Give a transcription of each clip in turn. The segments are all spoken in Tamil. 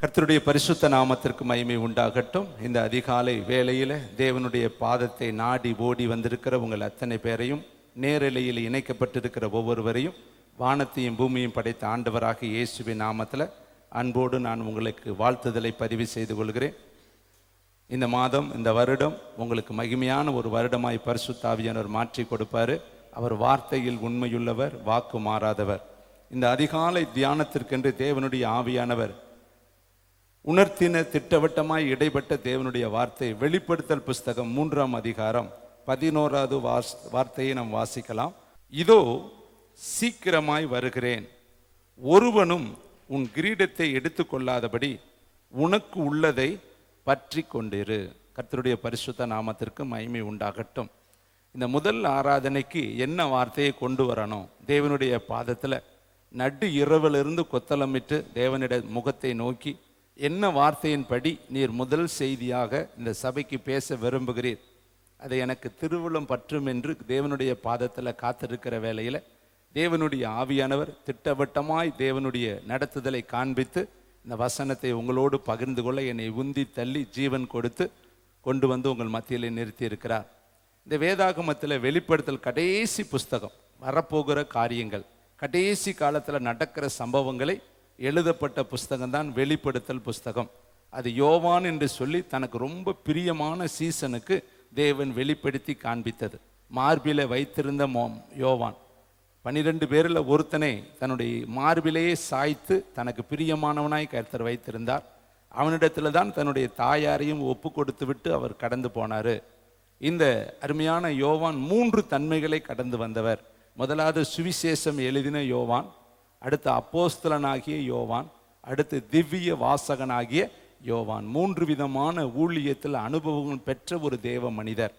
கர்த்தருடைய பரிசுத்த நாமத்திற்கு மகிமை உண்டாகட்டும். இந்த அதிகாலை வேளையில் தேவனுடைய பாதத்தை நாடி ஓடி வந்திருக்கிற உங்கள் அத்தனை பேரையும், நேரலையில் இணைக்கப்பட்டிருக்கிற ஒவ்வொருவரையும், வானத்தையும் பூமியும் படைத்த ஆண்டவராக இயேசுவின் நாமத்தில் அன்போடு நான் உங்களுக்கு வாழ்த்துதலை பதிவு செய்து கொள்கிறேன். இந்த மாதம், இந்த வருடம் உங்களுக்கு மகிமையான ஒரு வருடமாய் பரிசுத்த ஆவியானவர் மாற்றி கொடுப்பார். அவர் வார்த்தையில் உண்மையுள்ளவர், வாக்கு மாறாதவர். இந்த அதிகாலை தியானத்திற்கென்று தேவனுடைய ஆவியானவர் உணர்த்தின திட்டவட்டமாய் இடைப்பட்ட தேவனுடைய வார்த்தை வெளிப்படுத்தல் புஸ்தகம் 3ஆம் அதிகாரம் 11வது வார்த்தையை நாம் வாசிக்கலாம். இதோ சீக்கிரமாய் வருகிறேன், ஒருவனும் உன் கிரீடத்தை எடுத்துக்கொள்ளாதபடி உனக்கு உள்ளதை பற்றி கொண்டிரு. கர்த்தருடைய பரிசுத்த நாமத்திற்கு மகிமை உண்டாகட்டும். இந்த முதல் ஆராதனைக்கு என்ன வார்த்தையை கொண்டு வரணும்? தேவனுடைய பாதத்தில் நடு இரவிலிருந்து கொத்தளமிட்டு தேவனுடைய முகத்தை நோக்கி என்ன வார்த்தையின்படி நீர் முதல் செய்தியாக இந்த சபைக்கு பேச விரும்புகிறீர், அதை எனக்கு திருவுளம் பற்றும் என்று தேவனுடைய பாதத்தில் காத்திருக்கிற வேளையில் தேவனுடைய ஆவியானவர் திட்டவட்டமாய் தேவனுடைய நடத்துதலை காண்பித்து இந்த வசனத்தை உங்களோடு பகிர்ந்து கொள்ள என்னை உந்தி தள்ளி ஜீவன் கொடுத்து கொண்டு வந்து உங்கள் மத்தியில் நிறுத்தி இருக்கிறார். இந்த வேதாகமத்தில் வெளிப்படுத்தல் கடைசி புஸ்தகம், வரப்போகிற காரியங்கள், கடைசி காலத்தில் நடக்கிற சம்பவங்களை எழுதப்பட்ட புஸ்தகம்தான் வெளிப்படுத்தல் புஸ்தகம். அது யோவான் என்று சொல்லி தனக்கு ரொம்ப பிரியமான சீசனுக்கு தேவன் வெளிப்படுத்தி காண்பித்தது. மார்பிலை வைத்திருந்த யோவான் 12 பேரில் ஒருத்தனை தன்னுடைய மார்பிலேயே சாய்த்து தனக்கு பிரியமானவனாய் கர்த்தர் வைத்திருந்தார். அவனிடத்துல தான் தன்னுடைய தாயாரையும் ஒப்பு கொடுத்து விட்டு அவர் கடந்து போனார். இந்த அருமையான யோவான் 3 தன்மைகளை கடந்து வந்தவர். முதலாவது சுவிசேஷம் எழுதின யோவான், அடுத்து அப்போஸ்தலனாகிய யோவான், அடுத்து திவ்ய வாசகனாகிய யோவான். 3 விதமான ஊழியத்தில் அனுபவங்கள் பெற்ற ஒரு தேவ மனிதர்.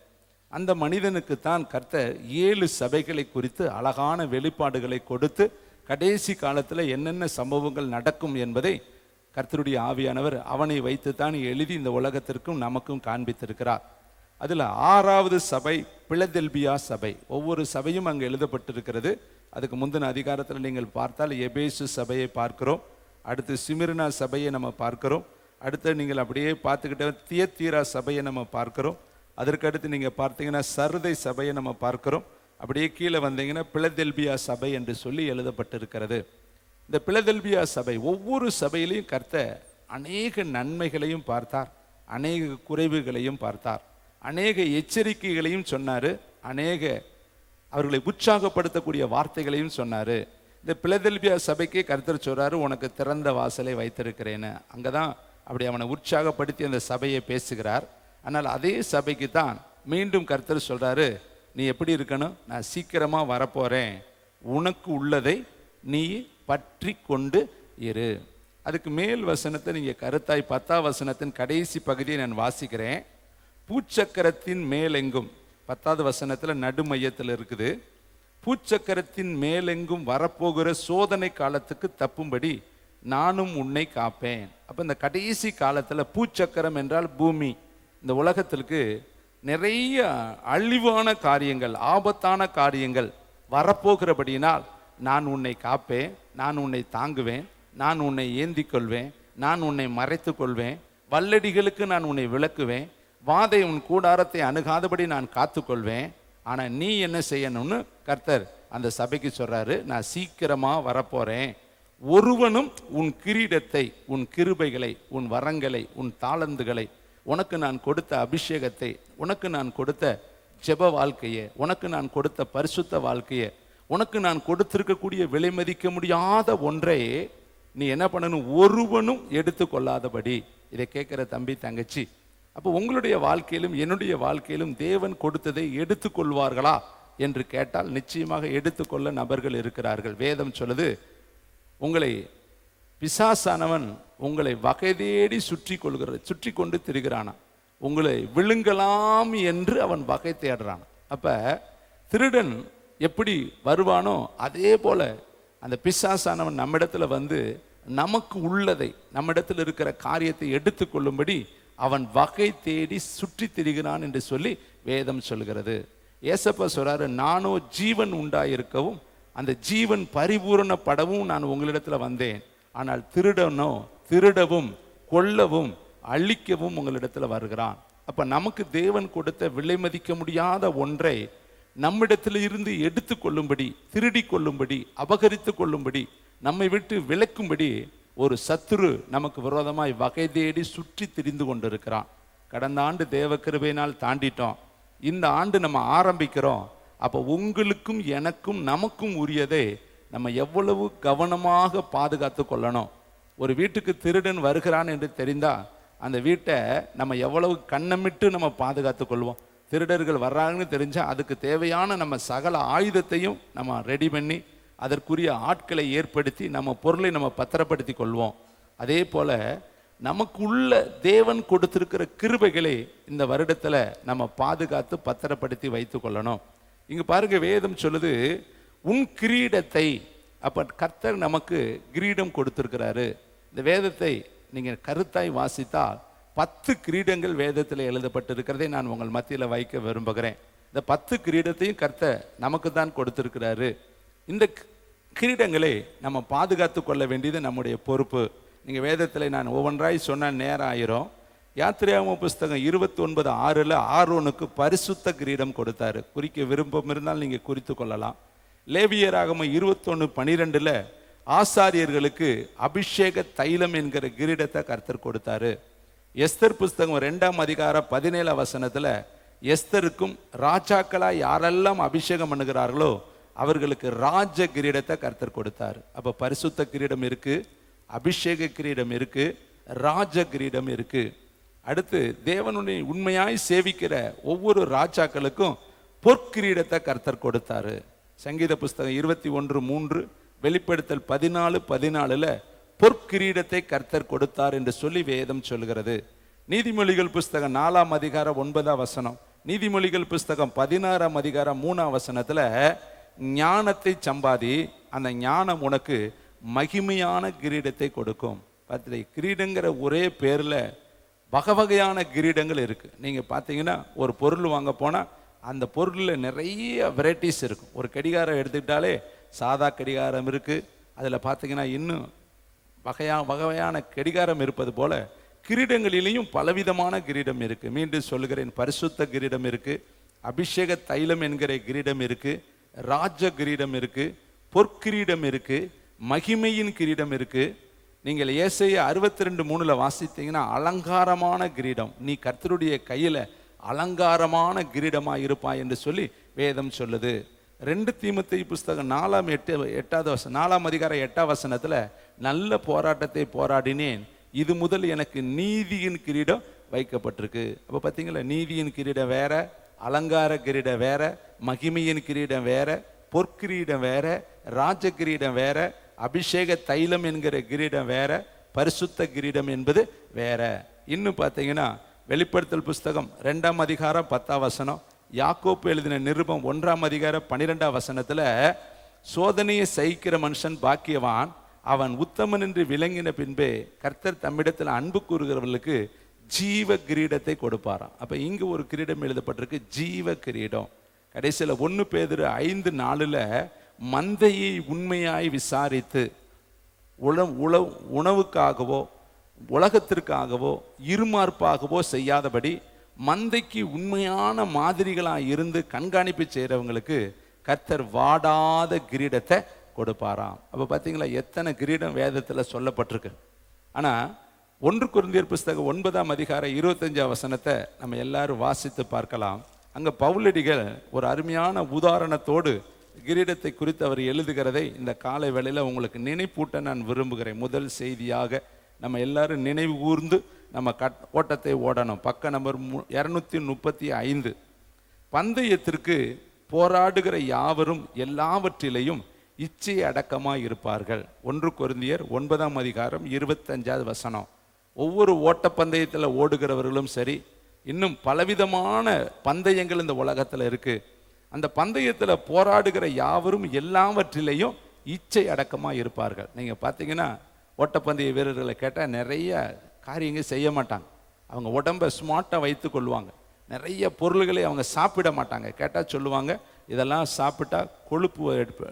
அந்த மனிதனுக்கு தான் கர்த்தர் 7 சபைகளை குறித்து அழகான வெளிப்பாடுகளை கொடுத்து கடைசி காலத்தில் என்னென்ன சம்பவங்கள் நடக்கும் என்பதை கர்த்தருடைய ஆவியானவர் அவனை வைத்து தான் எழுதி இந்த உலகத்திற்கும் நமக்கும் காண்பித்திருக்கிறார். அதில் 6வது சபை பிலதெல்பியா சபை. ஒவ்வொரு சபையும் அங்கே எழுதப்பட்டிருக்கிறது. அதுக்கு முந்தின அதிகாரத்தில் நீங்கள் பார்த்தால் எபேசு சபையை பார்க்கிறோம், அடுத்து சிமிர்னா சபையை நம்ம பார்க்கிறோம், அடுத்து நீங்கள் அப்படியே பார்த்துக்கிட்ட தியத்தீரா சபையை நம்ம பார்க்கிறோம், அதற்கடுத்து நீங்கள் பார்த்தீங்கன்னா சர்தை சபையை நம்ம பார்க்கிறோம், அப்படியே கீழே வந்தீங்கன்னா பிலதெல்பியா சபை என்று சொல்லி எழுதப்பட்டிருக்கிறது. இந்த பிலதெல்பியா சபை, ஒவ்வொரு சபையிலையும் கர்த்தர் அநேக நன்மைகளையும் பார்த்தார், அநேக குறைவுகளையும் பார்த்தார், அநேக எச்சரிக்கைகளையும் சொன்னார், அநேக அவர்களை உற்சாகப்படுத்தக்கூடிய வார்த்தைகளையும் சொன்னார். இந்த பிலதெல்பியா சபைக்கே கர்த்தர் சொல்றாரு, உனக்கு திறந்த வாசலை வைத்திருக்கிறேன்னு. அங்கே தான் அப்படி அவனை உற்சாகப்படுத்தி அந்த சபையை பேசுகிறார். ஆனால் அதே சபைக்கு தான் மீண்டும் கர்த்தர் சொல்றாரு, நீ எப்படி இருக்கணும், நான் சீக்கிரமாக வரப்போகிறேன், உனக்கு உள்ளதை நீ பற்றி கொண்டு இரு. அதுக்கு மேல் வசனத்தை நீங்கள் கருத்தாய் 10ஆம் வசனத்தின் கடைசி பகுதியை நான் வாசிக்கிறேன். பூச்சக்கரத்தின் மேலெங்கும், 10வது வசனத்தில் நடுமையத்தில் இருக்குது, பூச்சக்கரத்தின் மேலெங்கும் வரப்போகிற சோதனை காலத்துக்கு தப்பும்படி நானும் உன்னை காப்பேன். அப்போ இந்த கடைசி காலத்தில் பூச்சக்கரம் என்றால் பூமி. இந்த உலகத்திற்கு நிறைய அழிவான காரியங்கள், ஆபத்தான காரியங்கள் வரப்போகிறபடியினால் நான் உன்னை காப்பேன், நான் உன்னை தாங்குவேன், நான் உன்னை ஏந்தி கொள்வேன், நான் உன்னை மறைத்து கொள்வேன், வல்லடிகளுக்கு நான் உன்னை விளக்குவேன், வாதை உன் கூடாரத்தை அணுகாதபடி நான் காத்துக்கொள்வேன். ஆனால் நீ என்ன செய்யணும்னு கர்த்தர் அந்த சபைக்கு சொல்றாரு, நான் சீக்கிரமாக வரப்போறேன், ஒருவனும் உன் கிரீடத்தை, உன் கிருபைகளை, உன் வரங்களை, உன் தாளந்துகளை, உனக்கு நான் கொடுத்த அபிஷேகத்தை, உனக்கு நான் கொடுத்த ஜெப வாழ்க்கையை, உனக்கு நான் கொடுத்த பரிசுத்த வாழ்க்கையை, உனக்கு நான் கொடுத்திருக்கக்கூடிய விலை மதிக்க முடியாத ஒன்றை நீ என்ன பண்ணணும், ஒருவனும் எடுத்துக்கொள்ளாதபடி. இதை கேட்குற தம்பி தங்கச்சி, அப்போ உங்களுடைய வாழ்க்கையிலும் என்னுடைய வாழ்க்கையிலும் தேவன் கொடுத்ததை எடுத்துக்கொள்வார்களா என்று கேட்டால் நிச்சயமாக எடுத்துக்கொள்ள நபர்கள் இருக்கிறார்கள். வேதம் சொல்லுது, உங்களை பிசாசானவன் உங்களை வகை தேடி சுற்றி கொண்டு திரிகிறானா, உங்களை விழுங்கலாம் என்று அவன் வகை தேடுறான். அப்போ திருடன் எப்படி வருவானோ அதே போல அந்த பிசாசானவன் நம்மிடத்துல வந்து நமக்கு உள்ளதை, நம்மிடத்தில் இருக்கிற காரியத்தை எடுத்துக்கொள்ளும்படி அவன் வகை தேடி சுற்றி திரிகிறான் என்று சொல்லி வேதம் சொல்கிறது. ஏசப்பா சொல்றாரு, நானோ ஜீவன் உண்டாயிருக்கவும் அந்த ஜீவன் பரிபூரணப்படவும் நான் உங்களிடத்துல வந்தேன், ஆனால் திருடவும் கொல்லவும் அழிக்கவும் உங்களிடத்துல வருகிறான். அப்ப நமக்கு தேவன் கொடுத்த விலை மதிக்க முடியாத ஒன்றை நம்மிடத்தில் இருந்து எடுத்து கொள்ளும்படி, திருடி கொள்ளும்படி, அபகரித்து கொள்ளும்படி, நம்மை விட்டு விலக்கும்படி ஒரு சத்துரு நமக்கு விரோதமாய் வகை தேடி சுற்றி திரிந்து கொண்டிருக்கிறான். கடந்த ஆண்டு தேவ கிருபையினால் தாண்டிட்டோம். இந்த ஆண்டு நம்ம ஆரம்பிக்கிறோம். அப்போ உங்களுக்கும் எனக்கும் நமக்கும் உரியதை நம்ம எவ்வளவு கவனமாக பாதுகாத்து கொள்ளணும். ஒரு வீட்டுக்கு திருடன் வருகிறான் என்று தெரிந்தா அந்த வீட்டை நம்ம எவ்வளவு கண்ணமிட்டு நம்ம பாதுகாத்து கொள்வோம். திருடர்கள் வர்றாங்கன்னு தெரிஞ்சால் அதுக்கு தேவையான நம்ம சகல ஆயுதத்தையும் நம்ம ரெடி பண்ணி அதற்குரிய ஆட்களை ஏற்படுத்தி நம்ம பொருளை நம்ம பத்திரப்படுத்தி கொள்வோம். அதே போல் நமக்குள்ள தேவன் கொடுத்திருக்கிற கிருபைகளை இந்த வருடத்தில் நம்ம பாதுகாத்து பத்திரப்படுத்தி வைத்து கொள்ளணும். இங்கே பாருங்க, வேதம் சொல்லுது உன் கிரீடத்தை. அப்போ கர்த்தர் நமக்கு கிரீடம் கொடுத்திருக்கிறாரு. இந்த வேதத்தை நீங்கள் கருத்தாய் வாசித்தால் 10 கிரீடங்கள் வேதத்தில் எழுதப்பட்டிருக்கிறதை நான் உங்கள் மத்தியில் வைக்க விரும்புகிறேன். இந்த 10 கிரீடத்தையும் கர்த்தர் நமக்கு தான் கொடுத்திருக்கிறாரு. இந்த கிரீடங்களை நம்ம பாதுகாத்து கொள்ள வேண்டியது நம்முடைய பொறுப்பு. நீங்கள் வேதத்தில் நான் ஒவ்வொன்றாய் சொன்னால் நேரம் ஆயிரும். யாத்திரையாகம புஸ்தகம் 29:6 ஆரோனுக்கு பரிசுத்த கிரீடம் கொடுத்தாரு. குறிக்க விருப்பம் இருந்தால் நீங்கள் குறித்து கொள்ளலாம். லேவியராகமம் 21:12 ஆசாரியர்களுக்கு அபிஷேக தைலம் என்கிற கிரீடத்தை கர்த்தர் கொடுத்தாரு. எஸ்தர் புஸ்தகம் 2:17 எஸ்தருக்கும் ராஜாக்களா யாரெல்லாம் அபிஷேகம் பண்ணுகிறார்களோ அவர்களுக்கு ராஜ கிரீடத்தை கர்த்தர் கொடுத்தார். அப்ப பரிசுத்த கிரீடம் இருக்கு, அபிஷேக கிரீடம் இருக்கு, ராஜ கிரீடம் இருக்கு. அடுத்து தேவனுடைய உண்மையாய் சேவிக்கிற ஒவ்வொரு ராஜாக்களுக்கும் பொற்கிரீடத்தை கர்த்தர் கொடுத்தாரு. சங்கீத புஸ்தகம் 21:3, வெளிப்படுத்தல் 14:14 பொற்கிரீடத்தை கர்த்தர் கொடுத்தார் என்று சொல்லி வேதம் சொல்கிறது. நீதிமொழிகள் புஸ்தகம் 4:9 நீதிமொழிகள் புஸ்தகம் 16:3 ஞானத்தை சம்பாதி, அந்த ஞானம் உனக்கு மகிமையான கிரீடத்தை கொடுக்கும். பார்த்து, கிரீடங்கிற ஒரே பேரில் வகையான கிரீடங்கள் இருக்குது. நீங்கள் பார்த்தீங்கன்னா ஒரு பொருள் வாங்க போனால் அந்த பொருளில் நிறைய வெரைட்டிஸ் இருக்கும். ஒரு கடிகாரம் எடுத்துக்கிட்டாலே சாதா கடிகாரம் இருக்குது, அதில் பார்த்தீங்கன்னா இன்னும் வகையான கடிகாரம் இருப்பது போல கிரீடங்களிலேயும் பலவிதமான கிரீடம் இருக்குது. மீண்டும் சொல்லுகிறேன், பரிசுத்த கிரீடம் இருக்குது, அபிஷேக தைலம் என்கிற கிரீடம் இருக்குது, ராஜ கிரீடம் இருக்குது, பொற்கிரீடம் இருக்குது, மகிமையின் கிரீடம் இருக்குது. நீங்கள் ஏசாயா 62:3 வாசித்தீங்கன்னா அலங்காரமான கிரீடம், நீ கர்த்தருடைய கையில் அலங்காரமான கிரீடமாக இருப்பாய் என்று சொல்லி வேதம் சொல்லுது. 2 தீமோத்தேயு புஸ்தகம் 4:8 நல்ல போராட்டத்தை போராடினேன், இது முதல் எனக்கு நீதியின் கிரீடம் வைக்கப்பட்டிருக்கு. அப்போ பார்த்தீங்களா, நீதியின் கிரீடம் வேற, அலங்கார கிரீடம் வேற, மகிமையின் கிரீடம் வேற, பொற்கிரீடம் வேற, ராஜ கிரீடம் வேற, அபிஷேக தைலம் என்கிற கிரீடம் வேற, பரிசுத்த கிரீடம் என்பது வேற. இன்னும் பார்த்தீங்கன்னா வெளிப்படுத்தல் புஸ்தகம் 2:10 யாக்கோப்பு எழுதின நிருபம் 1:12 சோதனையை சகிக்கிற மனுஷன் பாக்கியவான், அவன் உத்தமன் என்று விளங்கின பின்பே கர்த்தர் தம்மிடத்தில் அன்பு கூறுகிறவர்களுக்கு ஜீவ கிரீடத்தை கொடுப்பாராம். அப்ப இங்கு ஒரு கிரீடம் எழுதப்பட்டிருக்கு, ஜீவ கிரீடம். கடைசியில் 1 பேதுரு 5:4 மந்தையை உண்மையாய் விசாரித்து உணவுக்காகவோ உலகத்திற்காகவோ இருமார்ப்பாகவோ செய்யாதபடி மந்தைக்கு உண்மையான மாதிரிகளாக இருந்து கண்காணிப்பு செய்கிறவங்களுக்கு கர்த்தர் வாடாத கிரீடத்தை கொடுப்பாராம். அப்போ பார்த்தீங்களா எத்தனை கிரீடம் வேதத்தில் சொல்லப்பட்டிருக்கு. ஆனால் 1 கொரிந்தியர் புஸ்தகம் 9:25 நம்ம எல்லாரும் வாசித்து பார்க்கலாம். அங்கே பவுலடிகள் ஒரு அருமையான உதாரணத்தோடு கிரீடத்தை குறித்து அவர் எழுதுகிறதை இந்த காலை வேளையில் உங்களுக்கு நினைப்பூட்ட நான் விரும்புகிறேன். முதல் செய்தியாக நம்ம எல்லாரும் நினைவு கூர்ந்து நம்ம ஓட்டத்தை ஓடணும். பக்க நம்பர் 235. பந்தயத்திற்கு போராடுகிற யாவரும் எல்லாவற்றிலையும் இச்சை அடக்கமாக இருப்பார்கள். 1 கொரிந்தியர் 9:25. ஒவ்வொரு ஓட்டப்பந்தயத்தில் ஓடுகிறவர்களும் சரி, இன்னும் பலவிதமான பந்தயங்கள் இந்த உலகத்தில் இருக்கு. அந்த பந்தயத்தில் போராடுகிற யாவரும் எல்லாவற்றிலையும் இச்சை அடக்கமாக இருப்பார்கள். நீங்கள் பார்த்தீங்கன்னா ஓட்டப்பந்தய வீரர்களை கேட்டால் நிறைய காரியங்கள் செய்ய மாட்டாங்க. அவங்க உடம்பை ஸ்மார்ட்டாக வைத்து கொள்வாங்க. நிறைய பொருள்களை அவங்க சாப்பிட மாட்டாங்க. கேட்டால் சொல்லுவாங்க, இதெல்லாம் சாப்பிட்டா கொழுப்பு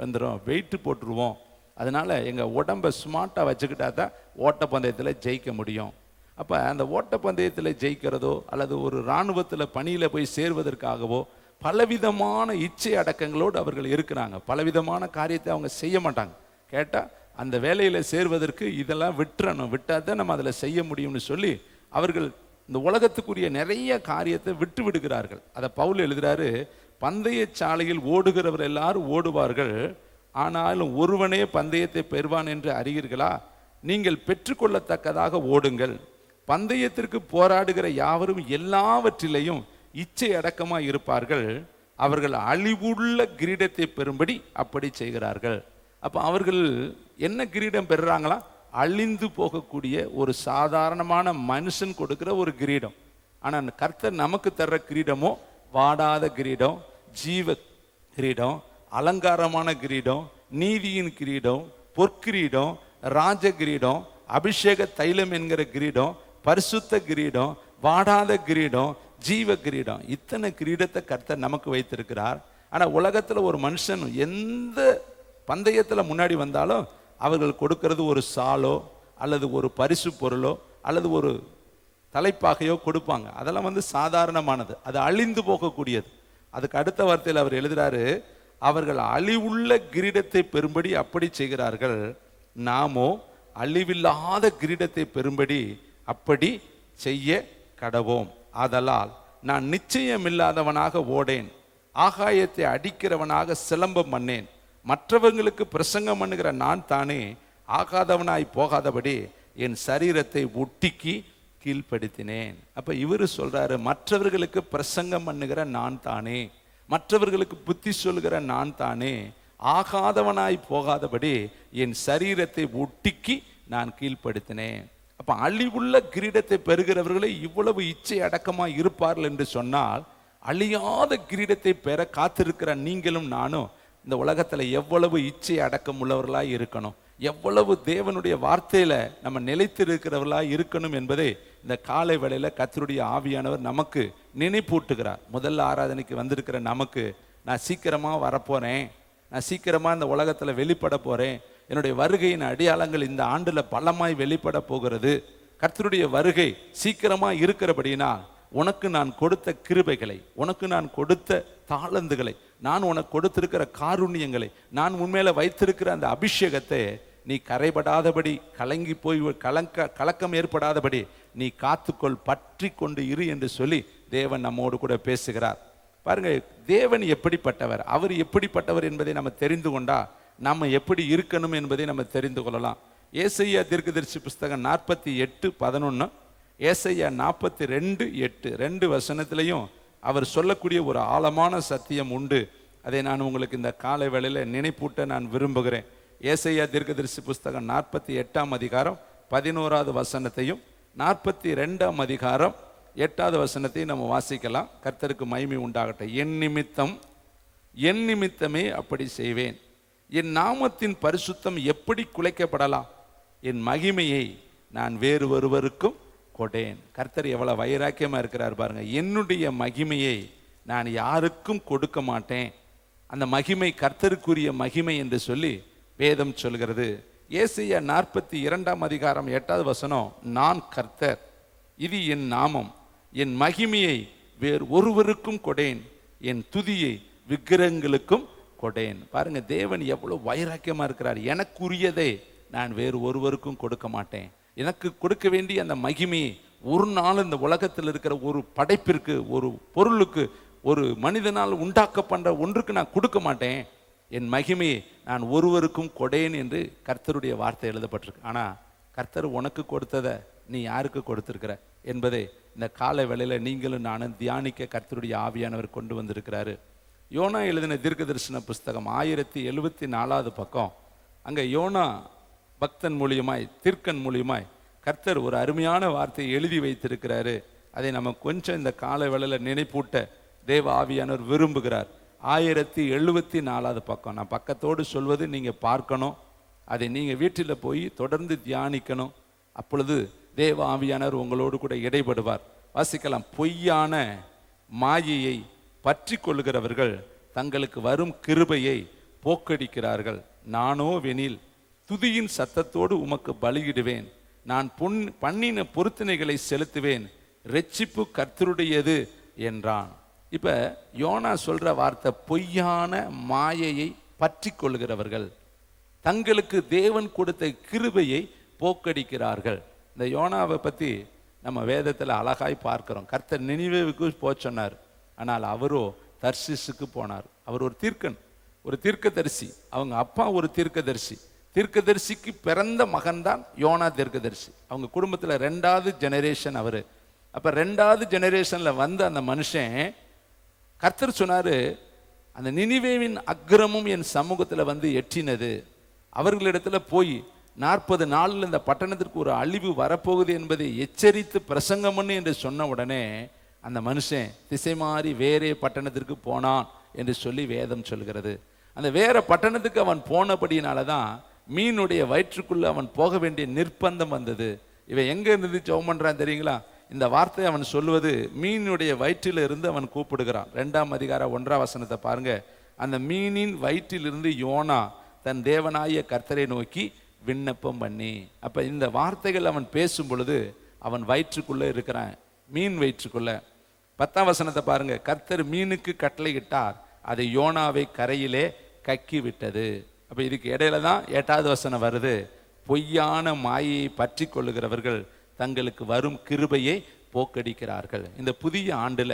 வந்துடும், வெயிட்டு போட்டுருவோம், அதனால் எங்கள் உடம்பை ஸ்மார்ட்டாக வச்சுக்கிட்டா தான் ஓட்டப்பந்தயத்தில் ஜெயிக்க முடியும். அப்போ அந்த ஓட்டப்பந்தயத்தில் ஜெயிக்கிறதோ அல்லது ஒரு இராணுவத்தில் பணியில் போய் சேர்வதற்காகவோ பலவிதமான இச்சை அடக்கங்களோடு அவர்கள் இருக்கிறாங்க. பலவிதமான காரியத்தை அவங்க செய்ய மாட்டாங்க. கேட்டால் அந்த வேலையில் சேர்வதற்கு இதெல்லாம் விட்டுறணும், விட்டால் தான் நம்ம அதில் செய்ய முடியும்னு சொல்லி அவர்கள் இந்த உலகத்துக்குரிய நிறைய காரியத்தை விட்டு விடுகிறார்கள். அதை பவுல் எழுதுகிறாரு, பந்தய சாலையில் ஓடுகிறவர் எல்லாரும் ஓடுவார்கள், ஆனாலும் ஒருவனே பந்தயத்தை பெறுவான் என்று அறிகிறீர்களா? நீங்கள் பெற்றுக்கொள்ளத்தக்கதாக ஓடுங்கள். பந்தயத்திற்கு போராடுகிற யாவரும் எல்லாவற்றிலையும் இச்சை அடக்கமாக இருப்பார்கள், அவர்கள் அழிவுள்ள கிரீடத்தை பெறும்படி அப்படி செய்கிறார்கள். அப்போ அவர்கள் என்ன கிரீடம் பெறுறாங்களா? அழிந்து போகக்கூடிய ஒரு சாதாரணமான மனுஷன் கொடுக்கிற ஒரு கிரீடம். ஆனால் கர்த்தர் நமக்கு தர்ற கிரீடமோ வாடாத கிரீடம், ஜீவ கிரீடம், அலங்காரமான கிரீடம், நீதியின் கிரீடம், பொற்கிரீடம், ராஜ கிரீடம், அபிஷேக தைலம் என்கிற கிரீடம், பரிசுத்த கிரீடம், வாடாத கிரீடம், ஜீவ கிரீடம். இத்தனை கிரீடத்தை கர்த்தர் நமக்கு வைத்திருக்கிறார். ஆனால் உலகத்தில் ஒரு மனுஷன் எந்த பந்தயத்தில் முன்னாடி வந்தாலும் அவர்கள் கொடுக்கிறது ஒரு சாலோ அல்லது ஒரு பரிசு பொருளோ அல்லது ஒரு தலைப்பாகையோ கொடுப்பாங்க. அதெல்லாம் சாதாரணமானது, அது அழிந்து போகக்கூடியது. அதுக்கு அடுத்த வார்த்தையில் அவர் எழுதுறாரு, அவர்கள் அழிவுள்ள கிரீடத்தை பெறும்படி அப்படி செய்கிறார்கள், நாமோ அழிவில்லாத கிரீடத்தை பெறும்படி அப்படி செய்ய கடவோம். ஆதலால் நான் நிச்சயமில்லாதவனாக ஓடேன், ஆகாயத்தை அடிக்கிறவனாக சிலம்பம் பண்ணேன். மற்றவங்களுக்கு பிரசங்கம் பண்ணுகிற நான் தானே ஆகாதவனாய் போகாதபடி என் சரீரத்தை ஒட்டிக்கி கீழ்ப்படுத்தினேன். அப்ப இவர் சொல்றாரு, மற்றவர்களுக்கு பிரசங்கம் பண்ணுகிற நான் தானே, மற்றவர்களுக்கு புத்தி சொல்கிற நான் தானே ஆகாதவனாய் போகாதபடி என் சரீரத்தை ஒட்டிக்கி நான் கீழ்ப்படுத்தினேன். அப்ப அழிவுள்ள கிரீடத்தை பெறுகிறவர்களை இவ்வளவு இச்சை அடக்கமா இருப்பார்கள் என்று சொன்னால், அழியாத கிரீடத்தை பெற காத்திருக்கிற நீங்களும் நானும் இந்த உலகத்துல எவ்வளவு இச்சை அடக்கம் உள்ளவர்களாய் இருக்கணும், எவ்வளவு தேவனுடைய வார்த்தையில நம்ம நிலைத்திருக்கிறவர்களாய் இருக்கணும் என்பதை இந்த காலை வேளையில கர்த்தருடைய ஆவியானவர் நமக்கு நினைப்பூட்டுகிறார். முதல்ல ஆராதனைக்கு வந்திருக்கிற நமக்கு, நான் சீக்கிரமா வரப்போறேன், நான் சீக்கிரமா இந்த உலகத்துல வெளிப்பட போறேன், என்னுடைய வருகையின் அடையாளங்கள் இந்த ஆண்டுல பலமாய் வெளிப்பட போகிறது, கர்த்தருடைய வருகை சீக்கிரமா இருக்கிறபடினா உனக்கு நான் கொடுத்த கிருபைகளை, உனக்கு நான் கொடுத்த தாளந்துகளை, நான் உனக்கு கொடுத்திருக்கிற காருண்யங்களை, நான் உன்மேல வைத்திருக்கிற அந்த அபிஷேகத்தை நீ கரைபடாதபடி, கலங்கி போய் கலக்கம் ஏற்படாதபடி நீ காத்துக்கொள், பற்றி கொண்டு இரு என்று சொல்லி தேவன் நம்மோடு கூட பேசுகிறார். பாருங்க, தேவன் எப்படிப்பட்டவர், அவர் எப்படிப்பட்டவர் என்பதை நம்ம தெரிந்து கொண்டா நம்ம எப்படி இருக்கணும் என்பதை நம்ம தெரிந்து கொள்ளலாம். ஏசாயா தீர்க்கதரிசி புஸ்தகம் 48:11, ஏசாயா 42:8 ரெண்டு வசனத்திலையும் அவர் சொல்லக்கூடிய ஒரு ஆழமான சத்தியம் உண்டு. அதை நான் உங்களுக்கு இந்த காலை வேளையில நினைப்பூட்ட நான் விரும்புகிறேன். ஏசாயா தீர்க்கதரிசி புஸ்தகம் 48ஆம் அதிகாரம் 11வது வசனத்தையும் 42ஆம் அதிகாரம் 8வது வசனத்தையும் நம்ம வாசிக்கலாம். கர்த்தருக்கு மகிமை உண்டாகட்டும். என் நிமித்தமே அப்படி செய்வேன், என் நாமத்தின் பரிசுத்தம் எப்படி குலைக்கப்படலாம், என் மகிமையை நான் வேறு ஒருவருக்கும் கொடேன். கர்த்தர் எவ்வளவு வைராக்கியமா இருக்கிறார் பாருங்க. என்னுடைய மகிமையை நான் யாருக்கும் கொடுக்க மாட்டேன், அந்த மகிமை கர்த்தருக்குரிய மகிமை என்று சொல்லி வேதம் சொல்கிறது. ஏசாயா 42ஆம் அதிகாரம் 8வது வசனம், நான் கர்த்தர், இது என் நாமம், என் மகிமையை வேறு ஒருவருக்கும் கொடேன், என் துதியை விக்கிரகங்களுக்கும் கொடேன். பாருங்க, தேவன் எவ்வளவு வைராக்கியமா இருக்கிறார். எனக்குரியதை நான் வேறு ஒருவருக்கும் கொடுக்க மாட்டேன், எனக்கு கொடுக்க வேண்டிய அந்த மகிமையை ஒரு நாள் இந்த உலகத்தில் இருக்கிற ஒரு படைப்பிற்கு, ஒரு பொருளுக்கு, ஒரு மனிதனால் உண்டாக்கப்படுற ஒன்றுக்கு நான் கொடுக்க மாட்டேன், என் மகிமையை நான் ஒருவருக்கும் கொடேன் என்று கர்த்தருடைய வார்த்தை எழுதப்பட்டிருக்கு. ஆனால் கர்த்தர் உனக்கு கொடுத்ததை நீ யாருக்கு கொடுத்திருக்கிற என்பதை இந்த காலை வேளையில நீங்களும் நானும் தியானிக்க கர்த்தருடைய ஆவியானவர் கொண்டு வந்திருக்கிறாரு. யோனா எழுதின தீர்க்க தரிசன புஸ்தகம் 1074வது பக்கம். அங்கே யோனா பக்தன் மூலியமாய், தீர்க்கன் மூலியமாய் கர்த்தர் ஒரு அருமையான வார்த்தையை எழுதி வைத்திருக்கிறாரு. அதை நம்ம கொஞ்சம் இந்த கால வேளையில நினைப்பூட்ட தேவ ஆவியானவர் விரும்புகிறார். 1074வது பக்கம். நான் பக்கத்தோடு சொல்வது நீங்க பார்க்கணும், அதை நீங்க வீட்டில் போய் தொடர்ந்து தியானிக்கணும். அப்பொழுது தேவ ஆவியானவர் உங்களோடு கூட இடைபடுவார். வாசிக்கலாம். பொய்யான மாயையை பற்றி கொள்ளுகிறவர்கள் தங்களுக்கு வரும் கிருபையை போக்கடிக்கிறார்கள். நானோ வெனில் துதியின் சத்தத்தோடு உமக்கு பலியிடுவேன், நான் பண்ணின பொருத்தனைகளை செலுத்துவேன், இரட்சிப்பு கர்த்தருடையது என்றான். இப்ப யோனா சொல்ற வார்த்தை பொய்யான மாயையை பற்றி கொள்கிறவர்கள், தங்களுக்கு தேவன் கொடுத்த கிருபையை போக்கடிக்கிறார்கள். இந்த யோனாவை பத்தி நம்ம வேதத்துல அழகாய் பார்க்கிறோம். கர்த்தர் நினிவேவுக்கு போச்சொன்னார், ஆனால் அவரோ தர்சிஸுக்கு போனார். அவர் ஒரு தீர்க்கன், ஒரு தீர்க்கதரிசி. அவங்க அப்பா ஒரு தீர்க்கதரிசி. தீர்க்கதரிசிக்கு பிறந்த மகன் தான் யோனா தீர்க்கதரிசி. அவங்க குடும்பத்துல 2வது ஜெனரேஷன் அவரு. அப்ப 2வது ஜெனரேஷன்ல வந்த அந்த மனுஷன், கர்த்தர் சொன்னாரு, அந்த நினிவேவின் அக்கிரமும் என் சமூகத்துல வந்து எட்டினது, அவர்களிடத்துல போய் 40 நாளில் இந்த பட்டணத்திற்கு ஒரு அழிவு வரப்போகுது என்பதை எச்சரித்து பிரசங்கம் பண்ணு என்று சொன்ன உடனே அந்த மனுஷன் திசை மாறி வேறே பட்டணத்திற்கு போனான் என்று சொல்லி வேதம் சொல்கிறது. அந்த வேற பட்டணத்துக்கு அவன் போனபடியினாலதான் மீனுடைய வயிற்றுக்குள்ள அவன் போக வேண்டிய நிர்பந்தம் வந்தது. இவன் எங்க இருந்து ஜெபம் பண்றான் தெரியுங்களா? இந்த வார்த்தையை அவன் சொல்லுவது மீனுடைய வயிற்றில் இருந்து அவன் கூப்பிடுகிறான். 2ஆம் அதிகாரம் 1ஆம் வசனத்தை பாருங்க. அந்த மீனின் வயிற்றிலிருந்து யோனா தன் தேவனாய கர்த்தரை நோக்கி விண்ணப்பம் பண்ணி. அப்ப இந்த வார்த்தைகள் அவன் பேசும் பொழுது அவன் வயிற்றுக்குள்ள இருக்கிறான், மீன் வயிற்றுக்குள்ள. 10ஆம் வசனத்தை பாருங்க. கர்த்தர் மீனுக்கு கட்டளையிட்டார், அதை யோனாவை கரையிலே கக்கி விட்டது. அப்ப இதுக்கு இடையில தான் 8வது வசனம் வருது. பொய்யான மாயையை பற்றி கொள்ளுகிறவர்கள் தங்களுக்கு வரும் கிருபையை போக்கடிக்கிறார்கள். இந்த புதிய ஆண்டுல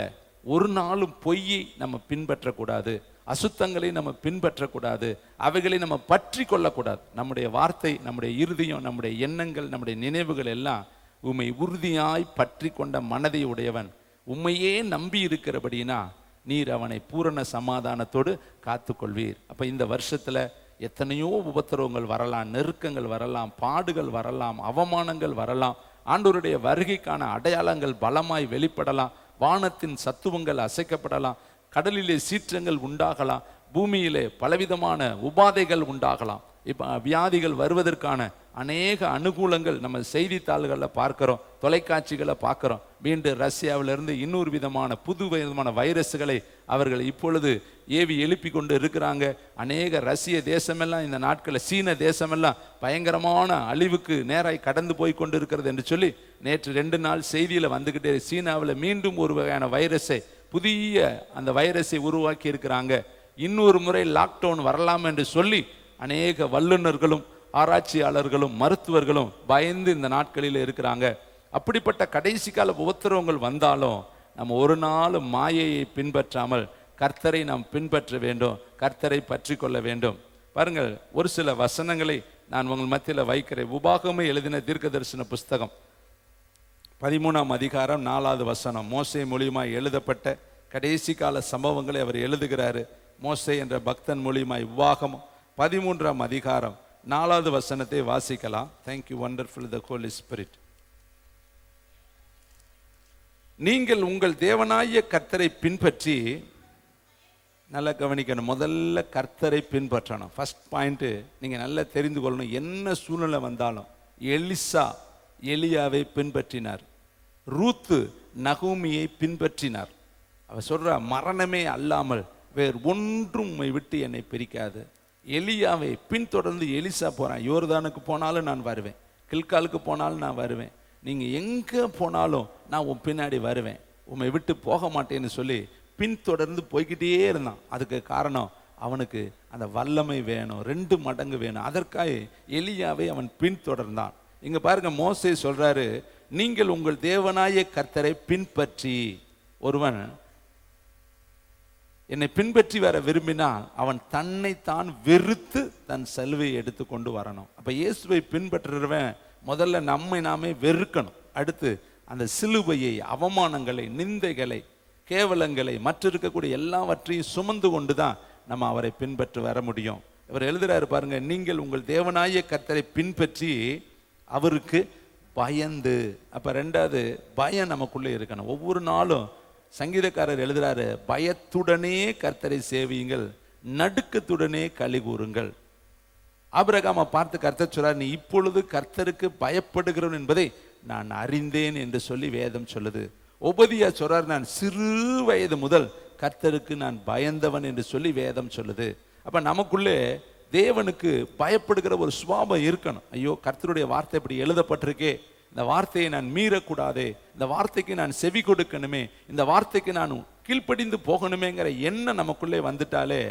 ஒரு நாளும் பொய்யை நம்ம பின்பற்றக்கூடாது, அசுத்தங்களை நம்ம பின்பற்றக்கூடாது, அவைகளை நம்ம பற்றி கொள்ளக்கூடாது. நம்முடைய வார்த்தை, நம்முடைய இருதயம், நம்முடைய எண்ணங்கள், நம்முடைய நினைவுகள் எல்லாம் உம்மை உறுதியாய் பற்றி கொண்ட மனதை உடையவன், உம்மையே நம்பி இருக்கிறபடினா நீர் அவனை பூரண சமாதானத்தோடு காத்து கொள்வீர். அப்ப இந்த வருஷத்துல எத்தனையோ உபத்திரவங்கள் வரலாம், நெருக்கங்கள் வரலாம், பாடுகள் வரலாம், அவமானங்கள் வரலாம். ஆண்டவருடைய வருகைக்கான அடையாளங்கள் பலமாய் வெளிப்படலாம். வானத்தின் சத்துவங்கள் அசைக்கப்படலாம், கடலிலே சீற்றங்கள் உண்டாகலாம், பூமியிலே பலவிதமான உபாதைகள் உண்டாகலாம். இப்போ வியாதிகள் வருவதற்கான அநேக அனுகூலங்கள் நம்ம செய்தித்தாள்களில் பார்க்கிறோம், தொலைக்காட்சிகளை பார்க்கிறோம். மீண்டும் ரஷ்யாவிலிருந்து இன்னொரு விதமான புது விதமான வைரஸ்களை அவர்கள் இப்பொழுது ஏவி எழுப்பி கொண்டு இருக்கிறாங்க. அநேக ரஷ்ய தேசமெல்லாம் இந்த நாட்களில், சீன தேசமெல்லாம் பயங்கரமான அழிவுக்கு நேராய் கடந்து போய் கொண்டு இருக்கிறது என்று சொல்லி நேற்று 2 நாள் செய்தியில் வந்துக்கிட்டே, சீனாவில் மீண்டும் ஒரு வகையான வைரஸை, புதிய அந்த வைரஸை உருவாக்கி இருக்கிறாங்க. இன்னொரு முறை லாக்டவுன் வரலாம் என்று சொல்லி அநேக வல்லுநர்களும் ஆராய்ச்சியாளர்களும் மருத்துவர்களும் பயந்து இந்த நாட்களில் இருக்கிறாங்க. அப்படிப்பட்ட கடைசி கால உபத்திரவங்கள் வந்தாலும் நம்ம ஒரு நாள் மாயையை பின்பற்றாமல் கர்த்தரை நாம் பின்பற்ற வேண்டும், கர்த்தரை பற்றி கொள்ள வேண்டும். பாருங்கள், ஒரு சில வசனங்களை நான் உங்கள் மத்தியில் வைக்கிறேன். உபாகமம் எழுதின தீர்க்க தரிசன புஸ்தகம் 13ஆம் அதிகாரம் 4வது வசனம். மோசே மூலியமாய் எழுதப்பட்ட கடைசி கால சம்பவங்களை அவர் எழுதுகிறாரு. மோசே என்ற பக்தன் மூலியமாய் உபாகமம் 13ஆம் அதிகாரம் 4வது வசனத்தை வாசிக்கலாம். Thank you wonderful the Holy Spirit. நீங்கள் உங்கள் தேவனாய கர்த்தரை பின்பற்றி, நல்லா கவனிக்கணும், முதல்ல கர்த்தரை பின்பற்றணும். ஃபர்ஸ்ட் பாயிண்ட் நீங்க நல்லா தெரிந்து கொள்ளணும். என்ன சூழ்நிலை வந்தாலும் எலிசா எலியாவை பின்பற்றினார், ரூத்து நகோமியை பின்பற்றினார். அவர் சொல்ற, மரணமே அல்லாமல் வேறு ஒன்றும் உம்மை விட்டு என்னை பிரிக்காது. எலியாவை பின்தொடர்ந்து எலிசா போறான். யோர்தானுக்கு போனாலும் நான் வருவேன், கில்காலுக்கு போனாலும் நான் வருவேன், நீங்க எங்க போனாலும் நான் உன் பின்னாடி வருவேன், உம்மை விட்டு போக மாட்டேன்னு சொல்லி பின்தொடர்ந்து போய்கிட்டே இருந்தான். அதுக்கு காரணம் அவனுக்கு அந்த வல்லமை வேணும், 2 மடங்கு வேணும். அதற்காக எலியாவை அவன் பின்தொடர்ந்தான். இங்க பாருங்க, மோசே சொல்றாரு, நீங்கள் உங்கள் தேவனாய கர்த்தரை பின்பற்றி, ஒருவன் என்னை பின்பற்றி வர விரும்பினால் அவன் தன்னைத்தான் வெறுத்து தன் செல்வையை எடுத்து கொண்டு வரணும். அப்ப இயேசுவை பின்பற்றுறவன் முதல்ல நம்மை நாமே வெறுக்கணும். அடுத்து அந்த சிலுவையை, அவமானங்களை, நிந்தைகளை, கேவலங்களை, மற்ற இருக்கக்கூடிய எல்லாவற்றையும் சுமந்து கொண்டு தான் நம்ம அவரை பின்பற்றி வர முடியும். இவர் எழுதுறாரு பாருங்க, நீங்கள் உங்கள் தேவனாய கர்த்தரை பின்பற்றி அவருக்கு பயந்து. அப்ப 2வது பயம் நமக்குள்ளே இருக்கணும். ஒவ்வொரு நாளும் சங்கீதக்காரர் எழுதுறாரு, பயத்துடனே கர்த்தரை சேவியுங்கள், நடுக்கத்துடனே களி கூறுங்கள். ஆபிரகாமை பார்த்து கர்த்தர் சொல்றார், நீ இப்பொழுது கர்த்தருக்கு பயப்படுகிறவன் என்பதை நான் அறிந்தேன் என்று சொல்லி வேதம் சொல்லுது. ஒபதியா சொல்றார், நான் சிறு வயது முதல் கர்த்தருக்கு நான் பயந்தவன் என்று சொல்லி வேதம் சொல்லுது. அப்ப நமக்குள்ளே தேவனுக்கு பயப்படுகிற ஒரு சுபாவம் இருக்கணும். ஐயோ, கர்த்தருடைய வார்த்தை இப்படி எழுதப்பட்டிருக்கே, இந்த வார்த்தையை நான் மீறக்கூடாதே, இந்த வார்த்தைக்கு நான் செவி கொடுக்கணுமே, இந்த வார்த்தைக்கு நான் கீழ்ப்படிந்து போகணுமேங்கிற எண்ணம் நமக்குள்ளே வந்துட்டாலே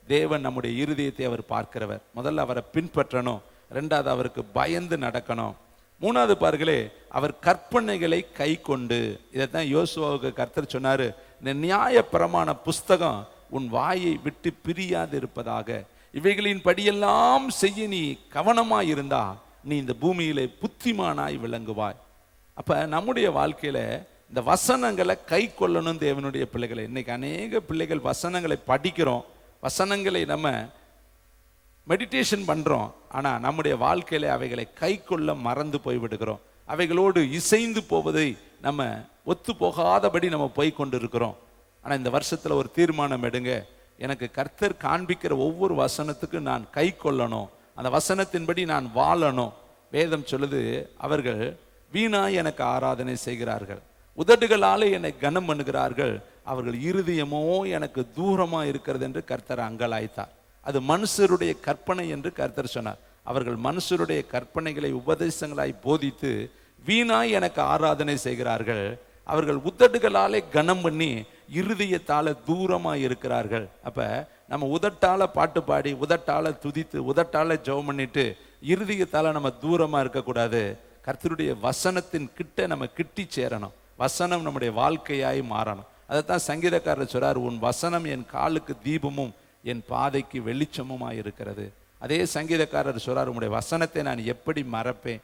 தேவன் நம்முடைய இருதயத்தை அவர் பார்க்கிறவர். முதல்ல அவரை பின்பற்றணும், ரெண்டாவது அவருக்கு பயந்து நடக்கணும், மூணாவது பாருங்களே அவர் கற்பனைகளை கை கொண்டு. இதைத்தான் யோசுவாவுக்கு கர்த்தர் சொன்னாரு, இந்த நியாய பிரமாண புஸ்தகம் உன் வாயை விட்டு பிரியாது இருப்பதாக, இவைகளின் படியெல்லாம் செய்ய நீ கவனமாய் இருந்தா நீ இந்த பூமியிலே புத்திமானாய் விளங்குவாய். அப்ப நம்முடைய வாழ்க்கையில இந்த வசனங்களை கை கொள்ளணும் தேவனுடைய பிள்ளைகளை. இன்னைக்கு அநேக பிள்ளைகள் வசனங்களை படிக்கிறோம், வசனங்களை நம்ம மெடிடேஷன் பண்றோம், ஆனா நம்முடைய வாழ்க்கையில அவைகளை கை கொள்ள மறந்து போய் விடுகிறோம். அவைகளோடு இசைந்து போவதை நம்ம ஒத்து போகாதபடி நம்ம போய் கொண்டு இருக்கிறோம். ஆனா இந்த வருஷத்துல ஒரு தீர்மானம் எடுங்க, எனக்கு கர்த்தர் காண்பிக்கிற ஒவ்வொரு வசனத்துக்கு நான் கை கொள்ளணும், அந்த வசனத்தின்படி நான் வாழணும். வேதம் சொல்லுது, அவர்கள் வீணாய் எனக்கு ஆராதனை செய்கிறார்கள், உதடுகளாலே என்னை கனம் பண்ணுகிறார்கள், அவர்கள் இருதயமோ எனக்கு தூரமா இருக்கிறது என்று கர்த்தர் அங்கலாய்த்தார். அது மனுஷருடைய கற்பனை என்று கர்த்தர் சொன்னார். அவர்கள் மனுஷருடைய கற்பனைகளை உபதேசங்களாய் போதித்து வீணாய் எனக்கு ஆராதனை செய்கிறார்கள், அவர்கள் உதடுகளாலே கனம் பண்ணி இருதயத்தால தூரமா இருக்கிறார்கள். அப்ப நம்ம உதட்டால பாட்டு பாடி, உதட்டால துதித்து, உதட்டால ஜெபம் பண்ணிட்டு இருதயத்தால நம்ம தூரமா இருக்கக்கூடாது. கர்த்தருடைய வசனத்தின் கிட்ட நம்ம கிட்டி சேரணும். வசனம் நம்முடைய வாழ்க்கையாய் மாறணும். அதைத்தான் சங்கீதக்காரர் சொல்றார், உன் வசனம் என் காலுக்கு தீபமும் என் பாதைக்கு வெளிச்சமுமாய் இருக்கிறது. அதே சங்கீதக்காரர் சொல்றார், உம்முடைய வசனத்தை நான் எப்படி மறப்பேன்,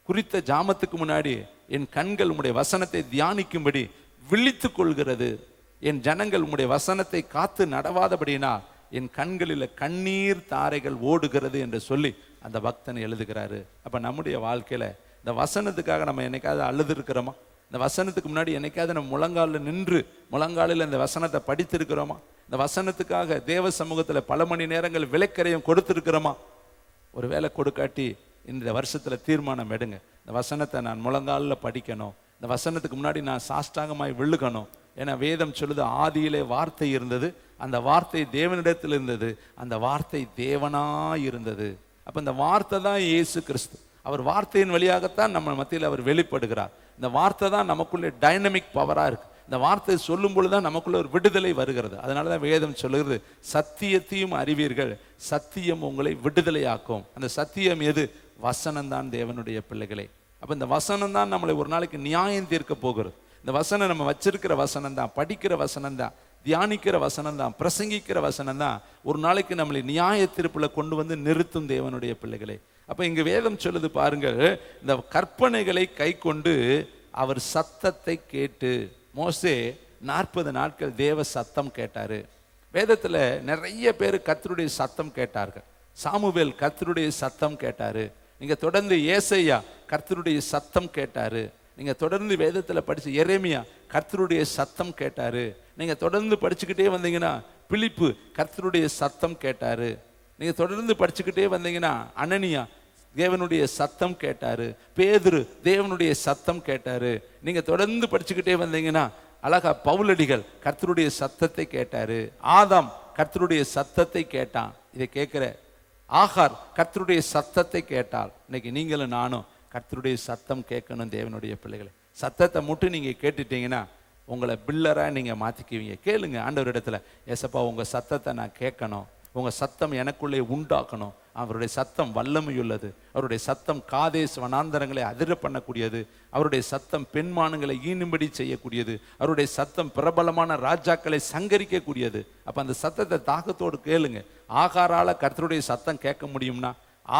குறித்த ஜாமத்துக்கு முன்னாடி என் கண்கள் உம்முடைய வசனத்தை தியானிக்கும்படி விழித்துக் கொள்கிறது, என் ஜனங்கள் உம்முடைய வசனத்தை காத்து நடவாதபடினா என் கண்களில் கண்ணீர் தாரைகள் ஓடுகிறது என்று சொல்லி அந்த பக்தன் எழுதுகிறாரு. அப்ப நம்முடைய வாழ்க்கையில இந்த வசனத்துக்காக நம்ம என்னைக்காவது அழுது இருக்கிறோமா? இந்த வசனத்துக்கு முன்னாடி என்னைக்காவது நம்ம முழங்காலில் நின்று முழங்காலில் இந்த வசனத்தை படித்திருக்கிறோமா? இந்த வசனத்துக்காக தேவ சமூகத்துல பல மணி நேரங்கள் விலைக்கரையும் கொடுத்திருக்கிறோமா? ஒரு வேளை கொடுக்காட்டி இந்த வருஷத்துல தீர்மானம் எடுங்க, இந்த வசனத்தை நான் முழங்காலில் படிக்கணும், இந்த வசனத்துக்கு முன்னாடி நான் சாஷ்டாங்கமாய் விழுகணும். ஏன்னா வேதம் சொல்லுது, ஆதியிலே வார்த்தை இருந்தது, அந்த வார்த்தை தேவனிடத்தில் இருந்தது, அந்த வார்த்தை தேவனாய் இருந்தது. அப்ப இந்த வார்த்தை தான் இயேசு கிறிஸ்து. அவர் வார்த்தையின் வழியாகத்தான் நம்ம மத்தியில் அவர் வெளிப்படுகிறார். இந்த வார்த்தை தான் நமக்குள்ளே டைனமிக் பவரா இருக்கு. இந்த வார்த்தை சொல்லும் பொழுதுதான் நமக்குள்ள ஒரு விடுதலை வருகிறது. அதனாலதான் வேதம் சொல்லுகிறது, சத்தியத்தையும் அறிவீர்கள், சத்தியம் உங்களை விடுதலையாக்கும். அந்த சத்தியம் எது? வசனம் தான் தேவனுடைய பிள்ளைகளே. அப்ப இந்த வசனம் தான் நம்மளை ஒரு நாளைக்கு நியாயம் தீர்க்க போகிறது. இந்த வசனம் நம்ம வச்சிருக்கிற வசனம் தான், படிக்கிற வசனம் தான், தியானிக்கிற வசனம் தான், பிரசங்கிக்கிற வசனம் தான் ஒரு நாளைக்கு நம்மளை நியாய தீர்ப்புல கொண்டு வந்து நிறுத்தும் தேவனுடைய பிள்ளைகளே. அப்ப இங்க வேதம் சொல்லுது பாருங்கள், இந்த கற்பனைகளை கை கொண்டு அவர் சத்தத்தை கேட்டு. மோசே 40 நாட்கள் தேவ சத்தம் கேட்டாரு. வேதத்துல நிறைய பேர் கர்த்தருடைய சத்தம் கேட்டார்கள். சாமுவேல் கர்த்தருடைய சத்தம் கேட்டாரு. நீங்க தொடர்ந்து ஏசையா கர்த்தருடைய சத்தம் கேட்டாரு. நீங்க தொடர்ந்து வேதத்துல படிச்சு எரேமியா கர்த்தருடைய சத்தம் கேட்டாரு. நீங்க தொடர்ந்து படிச்சுக்கிட்டே வந்தீங்கன்னா பிலிப்பு கர்த்தருடைய சத்தம் கேட்டாரு. நீங்க தொடர்ந்து படிச்சுக்கிட்டே வந்தீங்கன்னா அனனியா தேவனுடைய சத்தம் கேட்டாரு. பேதுரு தேவனுடைய சத்தம் கேட்டாரு. நீங்க தொடர்ந்து படிச்சுக்கிட்டே வந்தீங்கன்னா அழகா பவுலடிகள் கர்த்தருடைய சத்தத்தை கேட்டாரு. ஆதாம் கர்த்தருடைய சத்தத்தை கேட்டான். இதை கேட்கிற ஆகார் கர்த்தருடைய சத்தத்தை கேட்டால், இன்னைக்கு நீங்களும் நானும் கர்த்தருடைய சத்தம் கேட்கணும். தேவனுடைய பிள்ளைகளை சத்தத்தை மட்டும் நீங்க கேட்டுட்டீங்கன்னா உங்களை பில்லரா நீங்க மாத்திக்குவீங்க. கேளுங்க ஆண்டவரிடத்துல, ஏசப்பா உங்க சத்தத்தை நான் கேட்கணும், உங்க சத்தம் எனக்குள்ளே உண்டாக்கணும். அவருடைய சத்தம் வல்லமையுள்ளது. அவருடைய சத்தம் காதேஸ் வனாந்தரங்களை அதிர பண்ணக்கூடியது. அவருடைய சத்தம் பெண்மானங்களை ஈனும்படி செய்யக்கூடியது. அவருடைய சத்தம் பிரபலமான ராஜாக்களை சங்கரிக்கக்கூடியது. அப்ப அந்த சத்தத்தை தாகத்தோடு கேளுங்க. ஆகாரால கர்த்தருடைய சத்தம் கேட்க முடியும்னா,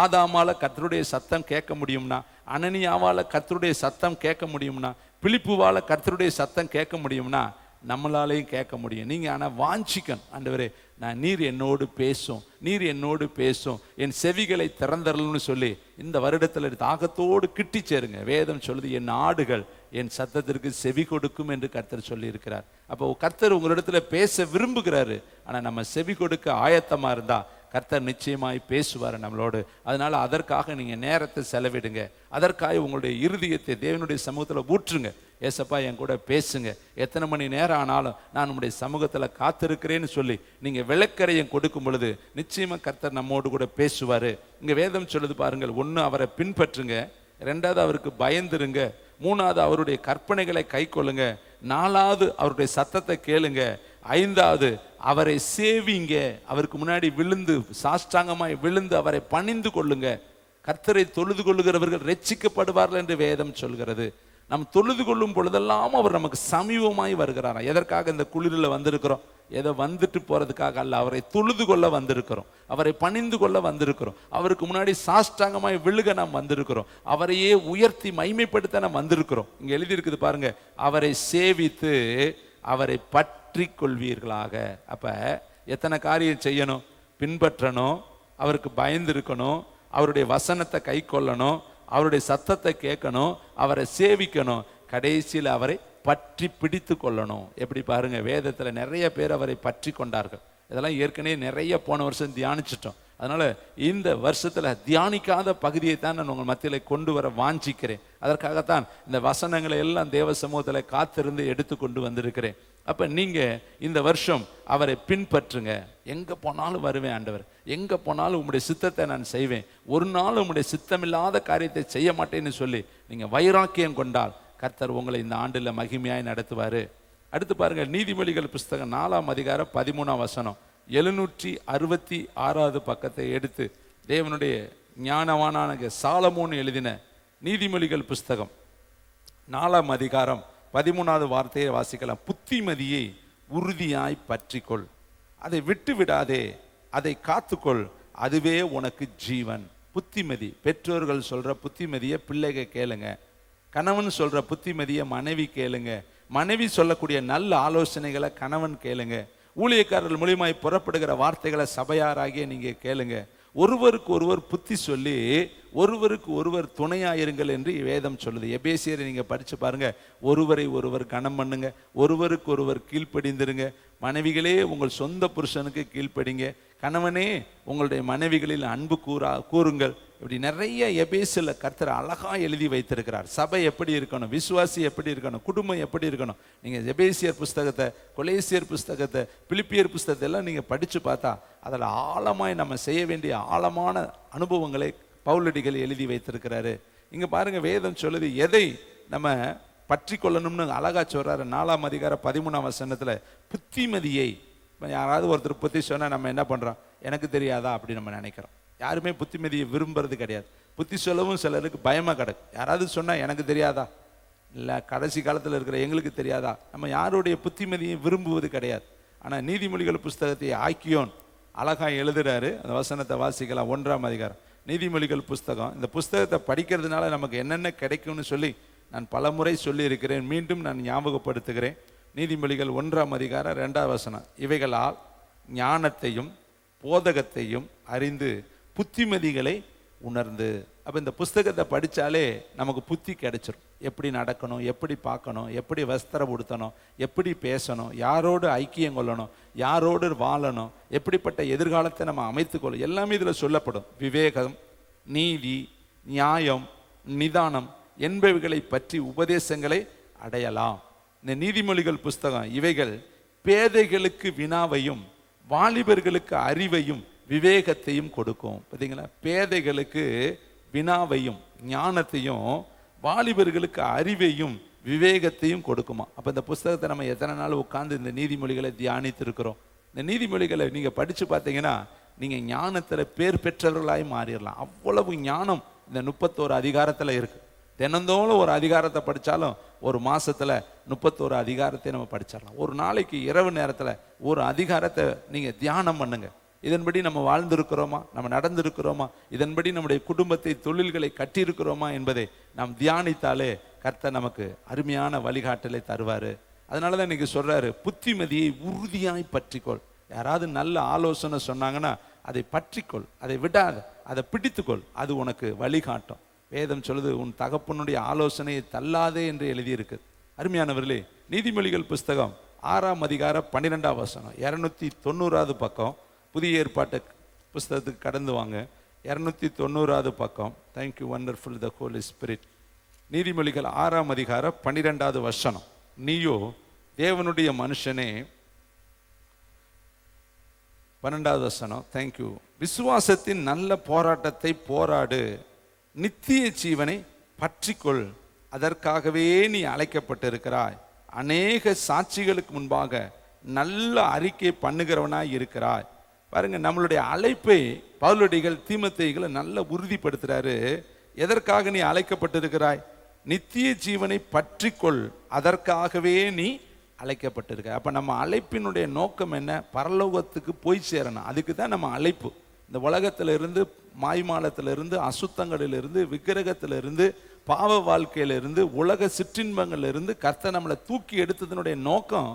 ஆதாமால கர்த்தருடைய சத்தம் கேட்க முடியும்னா, அனனியாவால கர்த்தருடைய சத்தம் கேட்க முடியும்னா, பிலிப்புவால கர்த்தருடைய சத்தம் கேட்க முடியும்னா நம்மளாலையும் கேட்க முடியும். நீங்க ஆனா வாஞ்சிக்கணும், ஆண்டவரே நான் நீர் என்னோடு பேசும், நீர் என்னோடு பேசும், என் செவிகளை திறந்தரலும்னு சொல்லி இந்த வருடத்துல தாகத்தோடு கிட்டி சேருங்க. வேதம் சொல்லுது, என் ஆடுகள் என் சத்தத்திற்கு செவி கொடுக்கும் என்று கர்த்தர் சொல்லி இருக்கிறார். அப்போ கர்த்தர் உங்களிடத்துல பேச விரும்புகிறாரு. ஆனா நம்ம செவி கொடுக்க ஆயத்தமா இருந்தா கர்த்தர் நிச்சயமாய் பேசுவார் நம்மளோடு. அதனால அதற்காக நீங்க நேரத்தை செலவிடுங்க. அதற்காக உங்களுடைய இருதயத்தை தேவனுடைய சமூகத்தில் ஊற்றுங்க. ஏசப்பா என் கூட பேசுங்க, எத்தனை மணி நேரம் ஆனாலும் நான் உங்களுடைய சமூகத்தில் காத்திருக்கிறேன்னு சொல்லி நீங்க விளக்கரையும் கொடுக்கும் பொழுது நிச்சயமா கர்த்தர் நம்மோடு கூட பேசுவாரு. இங்க வேதம் சொல்லுது பாருங்கள், ஒன்று அவரை பின்பற்றுங்க, ரெண்டாவது அவருக்கு பயந்துருங்க, மூணாவது அவருடைய கற்பனைகளை கை கொள்ளுங்க, நாலாவது அவருடைய சத்தத்தை கேளுங்க, ஐந்தாவது அவரை சேவிங்க, அவருக்கு முன்னாடி விழுந்து சாஷ்டாங்கமாய் விழுந்து அவரை பணிந்து கொள்ளுங்க. கர்த்தரை தொழுது கொள்ளுகிறவர்கள் ரட்சிக்கப்படுவார்கள் என்று வேதம் சொல்கிறது. நாம் தொழுது கொள்ளும் பொழுதெல்லாம் அவர் நமக்கு சமீபமாய் வருகிறாரா. எதற்காக இந்த குளிரில் வந்திருக்கிறோம்? ஏதோ வந்துட்டு போறதுக்காக அல்ல, அவரை தொழுது கொள்ள வந்திருக்கிறோம், அவரை பணிந்து கொள்ள வந்திருக்கிறோம், அவருக்கு முன்னாடி சாஷ்டாங்கமாய் விழுக நாம் வந்திருக்கிறோம், அவரையே உயர்த்தி மைமைப்படுத்த நாம் வந்திருக்கிறோம். இங்க எழுதியிருக்குது பாருங்க, அவரை சேவித்து அவரை பற்றி கொள்வீர்களாக. அப்ப எத்தனை காரியம் செய்யணும்? பின்பற்றணும், அவருக்கு பயந்து இருக்கணும், அவருடைய வசனத்தை கை கொள்ளணும், அவருடைய சத்தத்தை கேட்கணும், அவரை சேவிக்கணும், கடைசியில் அவரை பற்றி பிடித்து கொள்ளணும். எப்படி பாருங்க, வேதத்துல நிறைய பேர் அவரை பற்றி கொண்டார்கள். இதெல்லாம் ஏற்கனவே நிறைய போன வருஷம் தியானிச்சிட்டோம். அதனால இந்த வருஷத்துல தியானிக்காத பகுதியை தான் நான் உங்கள் மத்தியில கொண்டு வர வாஞ்சிக்கிறேன். அதற்காகத்தான் இந்த வசனங்களை எல்லாம் தேவ சமூகத்துல காத்திருந்து எடுத்து கொண்டு வந்திருக்கிறேன். அப்ப நீங்க இந்த வருஷம் அவரை பின்பற்றுங்க. எங்க போனாலும் வருவேன் ஆண்டவர், எங்க போனாலும் உங்களுடைய சித்தத்தை நான் செய்வேன், ஒரு நாள் உங்களுடைய சித்தமில்லாத காரியத்தை செய்ய மாட்டேன்னு சொல்லி நீங்க வைராக்கியம் கொண்டால் கர்த்தர் உங்களை இந்த ஆண்டுல மகிமையாய் நடத்துவாரு. அடுத்து பாருங்க, நீதிமொழிகள் புஸ்தகம் 4ஆம் அதிகாரம் 13ஆம் வசனம், 766வது பக்கத்தை எடுத்து தேவனுடைய ஞானவானான சாலமோன் எழுதின நீதிமொழிகள் புஸ்தகம் 4ஆம் அதிகாரம் 13வது வார்த்தையை வாசிக்கலாம். புத்திமதியை உறுதியாய் பற்றிக்கொள், அதை விட்டு விடாதே, அதை காத்துக்கொள், அதுவே உனக்கு ஜீவன். புத்திமதி, பெற்றோர்கள் சொல்ற புத்திமதியை பிள்ளைங்க கேளுங்க, கணவன் சொல்ற புத்திமதியை மனைவி கேளுங்க, மனைவி சொல்லக்கூடிய நல்ல ஆலோசனைகளை கணவன் கேளுங்க, ஊழியக்காரர்கள் மூலியமாய் புறப்படுகிற வார்த்தைகளை சபையாராகிய நீங்க கேளுங்க. ஒருவருக்கு ஒருவர் புத்தி சொல்லி ஒருவருக்கு ஒருவர் துணையாயிருங்கள் என்று வேதம் சொல்லுது. எபேசியரை நீங்க படிச்சு பாருங்க, ஒருவரை ஒருவர் கனம் பண்ணுங்க, ஒருவருக்கு ஒருவர் கீழ்ப்படிந்திருங்க, மனைவிகளே உங்கள் சொந்த புருஷனுக்கு கீழ்ப்படிங்க, கணவனே உங்களுடைய மனைவிகளில் அன்பு கூறுங்கள். இப்படி நிறைய எபேசில கர்த்தர் அழகா எழுதி வைத்திருக்கிறார். சபை எப்படி இருக்கணும், விசுவாசி எப்படி இருக்கணும், குடும்பம் எப்படி இருக்கணும். நீங்க எபேசியர் புஸ்தகத்தை, கொலேசியர் புஸ்தகத்தை, பிலிப்பியர் புஸ்தகத்தை எல்லாம் நீங்க படிச்சு பார்த்தா அதில் ஆழமாய் நம்ம செய்ய வேண்டிய ஆழமான அனுபவங்களை பவுலடிகள் எழுதி வைத்திருக்கிறாரு. இங்க பாருங்க, வேதம் சொல்லுது எதை நம்ம பற்றி கொள்ளணும்னு அழகா சொல்றாரு. 4ஆம் அதிகாரம் 13ஆம் வசனத்துல புத்திமதியை. யாராவது ஒருத்தர் புத்தி சொன்னா நம்ம என்ன பண்றோம்? எனக்கு தெரியாதா அப்படி நம்ம நினைக்கிறோம். யாருமே புத்திமதியை விரும்புறது கிடையாது. புத்தி சொல்லவும் சிலருக்கு பயமா கிடக்கு. யாராவது சொன்னா எனக்கு தெரியாதா, இல்ல கடைசி காலத்துல இருக்கிற எங்களுக்கு தெரியாதா, நம்ம யாருடைய புத்திமதியை விரும்புவது கிடையாது. ஆனா நீதிமொழிகள் புஸ்தகத்தை ஆக்கியோன் அழகா எழுதுறாரு. அந்த வசனத்தை வாசிக்கலாம். 1ஆம் அதிகாரம் நீதிமொழிகள் புஸ்தகம். இந்த புஸ்தகத்தை படிக்கிறதுனால நமக்கு என்னென்ன கிடைக்கும்னு சொல்லி நான் பல முறை சொல்லி இருக்கிறேன், மீண்டும் நான் ஞாபகப்படுத்துகிறேன். நீதிமொழிகள் 1ஆம் அதிகாரம் 2ஆம் வசனம், இவைகளால் ஞானத்தையும் போதகத்தையும் அறிந்து புத்திமதிகளை உணர்ந்து. அப்ப இந்த புஸ்தகத்தை படிச்சாலே நமக்கு புத்தி கிடைச்சிடும். எப்படி நடக்கணும், எப்படி பார்க்கணும், எப்படி வஸ்திரம் உடுத்தணும், எப்படி பேசணும், யாரோடு ஐக்கியம் கொள்ளணும், யாரோடு வாழணும், எப்படிப்பட்ட எதிர்காலத்தை நம்ம அமைத்துக்கொள்ளும், எல்லாமே இதுல சொல்லப்படும். விவேகம், நீதி, நியாயம், நிதானம் என்பவைகளை பற்றி உபதேசங்களை அடையலாம். இந்த நீதிமொழிகள் புஸ்தகம் இவைகள் பேதைகளுக்கு வினாவையும் வாலிபர்களுக்கு அறிவையும் விவேகத்தையும் கொடுக்கும். பார்த்தீங்களா? பேதைகளுக்கு வினாவையும் ஞானத்தையும், வாலிபர்களுக்கு அறிவையும் விவேகத்தையும் கொடுக்குமா. அப்போ இந்த புஸ்தகத்தை நம்ம எத்தனை நாள் உட்கார்ந்து இந்த நீதிமொழிகளை தியானித்து இருக்கிறோம். இந்த நீதிமொழிகளை நீங்க படிச்சு பார்த்தீங்கன்னா நீங்க ஞானத்துல பேர் பெற்றவர்களாய் மாறிடலாம். அவ்வளவு ஞானம் இந்த 31 அதிகாரத்துல இருக்கு. தினந்தோறும் ஒரு அதிகாரத்தை படிச்சாலும் ஒரு மாசத்துல 31 அதிகாரத்தை நம்ம படிச்சிடலாம். ஒரு நாளைக்கு இரவு நேரத்துல ஒரு அதிகாரத்தை நீங்க தியானம் பண்ணுங்க. இதன்படி நம்ம வாழ்ந்திருக்கிறோமா, நம்ம நடந்திருக்கிறோமா, இதன்படி நம்முடைய குடும்பத்தை, தொழில்களை கட்டியிருக்கிறோமா என்பதை நாம் தியானித்தாலே கர்த்தர் நமக்கு அருமையான வழிகாட்டலை தருவாரு. அதனாலதான் இன்னைக்கு சொல்றாரு, புத்திமதியை உறுதியாய் பற்றிக்கொள். யாராவது நல்ல ஆலோசனை சொன்னாங்கன்னா அதை பற்றிக்கொள், அதை விடாத, அதை பிடித்துக்கொள், அது உனக்கு வழிகாட்டும். வேதம் சொல்லுது, உன் தகப்பனுடைய ஆலோசனையை தள்ளாதே என்று எழுதியிருக்கு. அருமையானவர்களே, நீதிமொழிகள் புஸ்தகம் 6ஆம் அதிகாரம் 12ஆம் வசனம், 290வது பக்கம், புதிய ஏற்பாட்டு புஸ்தகத்துக்கு கடந்து வாங்க. 290வது பக்கம். தேங்க்யூ வண்டர்ஃபுல் த ஹோலி ஸ்பிரிட். நீதிமொழிகள் 6ஆம் அதிகாரம் 12வது வசனம். நீயோ தேவனுடைய மனுஷனே, 12வது வசனம். தேங்க்யூ. விசுவாசத்தின் நல்ல போராட்டத்தை போராடு, நித்திய ஜீவனை பற்றிக்கொள், அதற்காகவே நீ அழைக்கப்பட்டிருக்கிறாய், அநேக சாட்சிகளுக்கு முன்பாக நல்ல அறிக்கை பண்ணுகிறவனாய் இருக்கிறாய். பாருங்க, நம்மளுடைய அழைப்பை பவுலடிகள் தீமோத்தேயுவை நல்ல உறுதிப்படுத்துறாரு. எதற்காக நீ அழைக்கப்பட்டிருக்கிறாய்? நித்திய ஜீவனை பற்றிக்கொள், அதற்காகவே நீ அழைக்கப்பட்டிருக்க. அப்ப நம்ம அழைப்பினுடைய நோக்கம் என்ன? பரலோகத்துக்கு போய் சேரணும். அதுக்கு தான் நம்ம அழைப்பு. இந்த உலகத்திலிருந்து, மாய்மாலத்திலிருந்து, அசுத்தங்களிலிருந்து, விக்கிரகத்திலிருந்து, பாவ வாழ்க்கையிலிருந்து, உலக சிற்றின்பங்களிலிருந்து கர்த்தர் நம்மளை தூக்கி எடுத்ததனுடைய நோக்கம்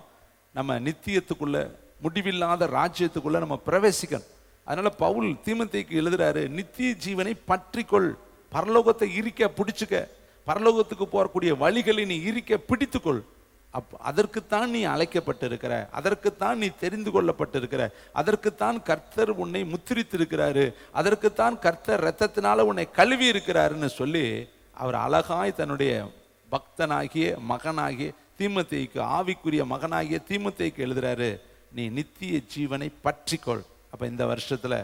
நம்ம நித்தியத்துக்குள்ள, முடிவில்லாத ராஜ்யத்துக்குள்ள நம்ம பிரவேசிக்கணும். அதனால பவுல் தீமோத்தேயுக்கு எழுதுறாரு, நித்திய ஜீவனை பற்றிக்கொள், பரலோகத்தை இறுக்க பிடிச்சுக்க, பரலோகத்துக்கு போகக்கூடிய வழிகளை நீ இறுக்க பிடித்துக்கொள். அதற்குத்தான் நீ அழைக்கப்பட்டிருக்கிற, அதற்குத்தான் நீ தெரிந்து கொள்ளப்பட்டிருக்கிற, அதற்குத்தான் கர்த்தர் உன்னை முத்திரித்திருக்கிறாரு, அதற்குத்தான் கர்த்தர் இரத்தத்தினால உன்னை கழுவி இருக்கிறாருன்னு சொல்லி அவர் அழகாய் தன்னுடைய பக்தனாகிய மகனாகிய தீமோத்தேயுக்கு, ஆவிக்குரிய மகனாகிய தீமோத்தேயுக்கு எழுதுறாரு, நீ நித்திய ஜீவனை பற்றிக்கொள். அப்ப இந்த வருஷத்துல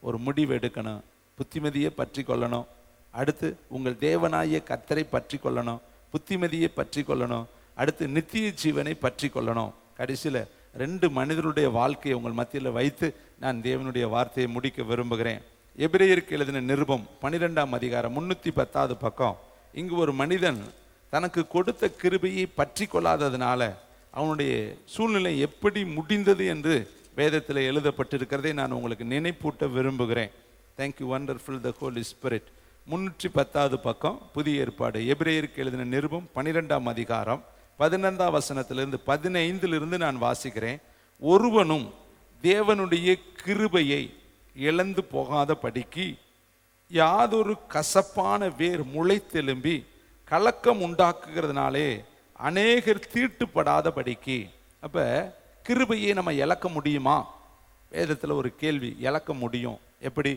ஒரு முடிவு எடுக்கணும். புத்திமதியை பற்றி கொள்ளணும். அடுத்து உங்கள் தேவனாகிய கர்த்தரை பற்றி கொள்ளணும், புத்திமதியை பற்றி கொள்ளணும். அடுத்து நித்திய ஜீவனை பற்றி கொள்ளணும். கடைசியில் 2 மனிதருடைய வாழ்க்கையை உங்கள் மத்தியில் வைத்து நான் தேவனுடைய வார்த்தையை முடிக்க விரும்புகிறேன். எபிரேயருக்கு எழுதின நிருபம் 12ஆம் அதிகாரம் 310வது பக்கம். இங்கு ஒரு மனிதன் தனக்கு கொடுத்த கிருபையை பற்றி கொள்ளாததுனால அவனுடைய சூழ்நிலை எப்படி முடிந்தது என்று வேதத்தில் எழுதப்பட்டிருக்கிறதை நான் உங்களுக்கு நினைப்பூட்ட விரும்புகிறேன். தேங்க்யூ வண்டர்ஃபுல் த ஹோலி ஸ்பிரிட். 310வது பக்கம், புதிய ஏற்பாடு. எபிரேயருக்கு எழுதின நிருபம் 12ஆம் அதிகாரம் 15ஆம் வசனத்திலிருந்து 15லிருந்து நான் வாசிக்கிறேன். ஒருவனும் தேவனுடைய கிருபையை இழந்து போகாத படிக்கு யாதொரு கசப்பான வேர் முளைத்தெலும்பி கலக்கம் உண்டாக்குகிறதுனாலே அநேகர் தீட்டுப்படாத படிக்கு. அப்ப கிருபையை நம்ம இழக்க முடியுமா? வேதத்தில் ஒரு கேள்வி. இழக்க முடியும். எப்படி?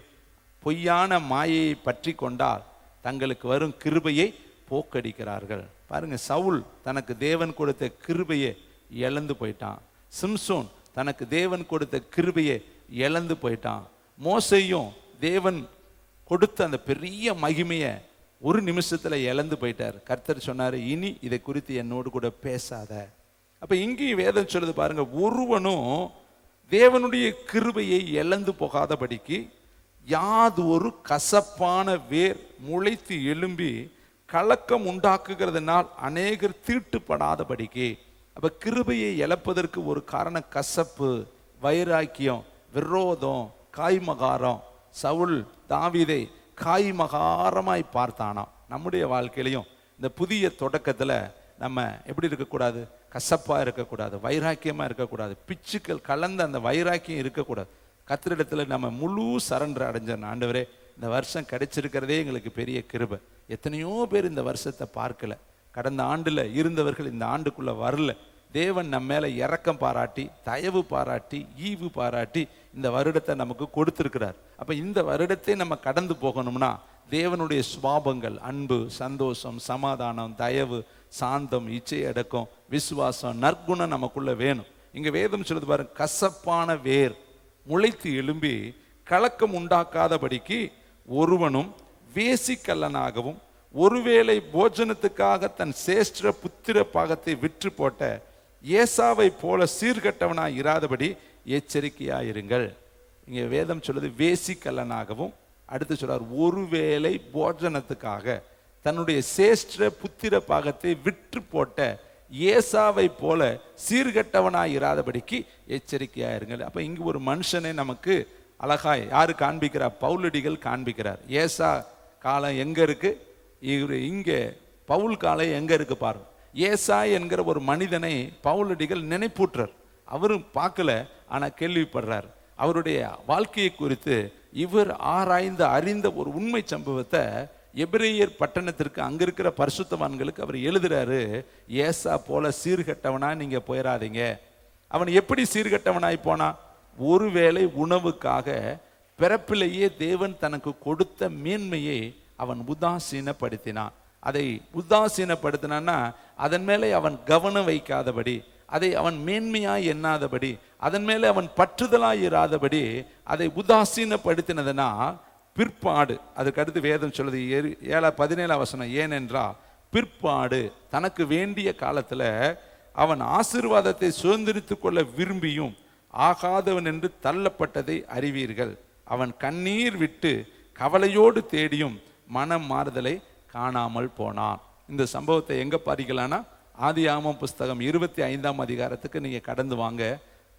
பொய்யான மாயையை பற்றி கொண்டால் தங்களுக்கு வரும் கிருபையை போக்கடிக்கிறார்கள். பாருங்க, சவுல் தனக்கு தேவன் கொடுத்த கிருபையை இழந்து போயிட்டான். சிம்சோன் தனக்கு தேவன் கொடுத்த கிருபையை இழந்து போயிட்டான். மோசேயும் தேவன் கொடுத்த அந்த பெரிய மகிமையை ஒரு நிமிஷத்துல இழந்து போயிட்டார். கர்த்தர் சொன்னாரு, இனி இதை குறித்து என்னோடு கூட பேசாத. அப்ப இங்கேயும் வேதம் சொல்லுது பாருங்க, ஒருவனும் தேவனுடைய கிருபையை இழந்து போகாதபடிக்கு யாது ஒரு கசப்பான வேர் முளைத்து எழும்பி கலக்கம் உண்டாக்குகிறதுனால் அநேகர் தீட்டுப்படாதபடிக்கு. அப்ப கிருபையை இழப்பதற்கு ஒரு காரணம் கசப்பு, வைராக்கியம், விரோதம், காய்மகாரம். சவுல் தாவீதை காய்மகாரமாய் பார்த்தானாம். நம்முடைய வாழ்க்கையிலையும் இந்த புதிய தொடக்கத்துல நம்ம எப்படி இருக்கக்கூடாது? கசப்பா இருக்கக்கூடாது, வைராக்கியமா இருக்கக்கூடாது, பிச்சுக்கள் கலந்த அந்த வைராக்கியம் இருக்கக்கூடாது. கர்த்தரிடத்துல நம்ம முழு சரண்டர் அடைஞ்சோம். ஆண்டவரே, இந்த வருஷம் கிடைச்சிருக்கிறதே எங்களுக்கு பெரிய கிருபை. எத்தனையோ பேர் இந்த வருஷத்தை பார்க்கல. கடந்த ஆண்டுல இருந்தவர்கள் இந்த ஆண்டுக்குள்ள வரல. தேவன் நம்ம மேல இரக்கம் பாராட்டி, தயவு பாராட்டி, ஈவு பாராட்டி இந்த வருடத்தை நமக்கு கொடுத்திருக்கிறார். அப்ப இந்த வருடத்தை நம்ம கடந்து போகணும்னா தேவனுடைய சுபாவங்கள், அன்பு, சந்தோஷம், சமாதானம், தயவு, சாந்தம், இச்சை அடக்கம், விசுவாசம், நற்குணம் நமக்குள்ள வேணும். இங்க வேதம் சொல்லுது பாருங்க, கசப்பான வேர் முளைத்து எழும்பி கலக்கம் உண்டாக்காதபடிக்கு ஒருவனும் வேசிக்கல்லனாகவும் ஒருவேளை போஜனத்துக்காக தன் சேஷ்ட புத்திர பாகத்தை விற்று போட்ட ஏசாவை போல சீர்கட்டவனாய் இராதபடி எச்சரிக்கையாயிருங்கள். இங்க வேதம் சொல்லுது வேசிக்கல்லனாகவும், அடுத்து சொல்றார் ஒருவேளை போஜனத்துக்காக தன்னுடைய சேஷ்ட புத்திர பாகத்தை விற்று போட்ட ஏசாவை போல சீர்கட்டவனாய் இராதபடிக்கு எச்சரிக்கையாயிருங்கள். அப்ப இங்கு ஒரு மனுஷனை நமக்கு அழகாய் யாரு காண்பிக்கிறார்? பவுலடிகள் காண்பிக்கிறார். ஏசா காலம் எங்க இருக்கு? இங்க பவுல் காலம் எங்க இருக்கு பாருங்க. ஏசா என்கிற ஒரு மனிதனை பவுலடிகள் நினைப்பூற்றார். அவரும் பார்க்கல, ஆனா கேள்விப்படுறார். அவருடைய வாழ்க்கையை குறித்து இவர் ஆராய்ந்து அறிந்த ஒரு உண்மை சம்பவத்தை எபிரேயர் பட்டணத்திற்கு அங்க இருக்கிற பரிசுத்தவான்களுக்கு அவர் எழுதுறாரு. ஏசா போல சீர்கட்டவனா நீங்க போயிடாதீங்க. அவன் எப்படி சீர்கட்டவனாய் போனா? ஒருவேளை உணவுக்காக பிறப்பிலேயே தேவன் தனக்கு கொடுத்த மேன்மையை அவன் உதாசீனப்படுத்தினான். அதை உதாசீனப்படுத்தினான்னா அதன் மேலே அவன் கவனம் வைக்காதபடி, அதை அவன் மேன்மையாய் எண்ணாதபடி, அதன் மேலே அவன் பற்றுதலாய் இராதபடி அதை உதாசீனப்படுத்தினதுனா பிற்பாடு, அதுக்கு அடுத்து வேதம் சொல்லுது 17 ஏனென்றால் பிற்பாடு தனக்கு வேண்டிய காலத்துல அவன் ஆசீர்வாதத்தை சுதந்திரித்து கொள்ள விரும்பியும் ஆகாதவன் என்று தள்ளப்பட்டதை அறிவீர்கள். அவன் கண்ணீர் விட்டு கவலையோடு தேடியும் மனம் மாறுதலை காணாமல் போனான். இந்த சம்பவத்தை எங்க பாதிக்கலாம்னா ஆதியாகமம் புஸ்தகம் 25ஆம் அதிகாரத்துக்கு நீங்க கடந்து வாங்க.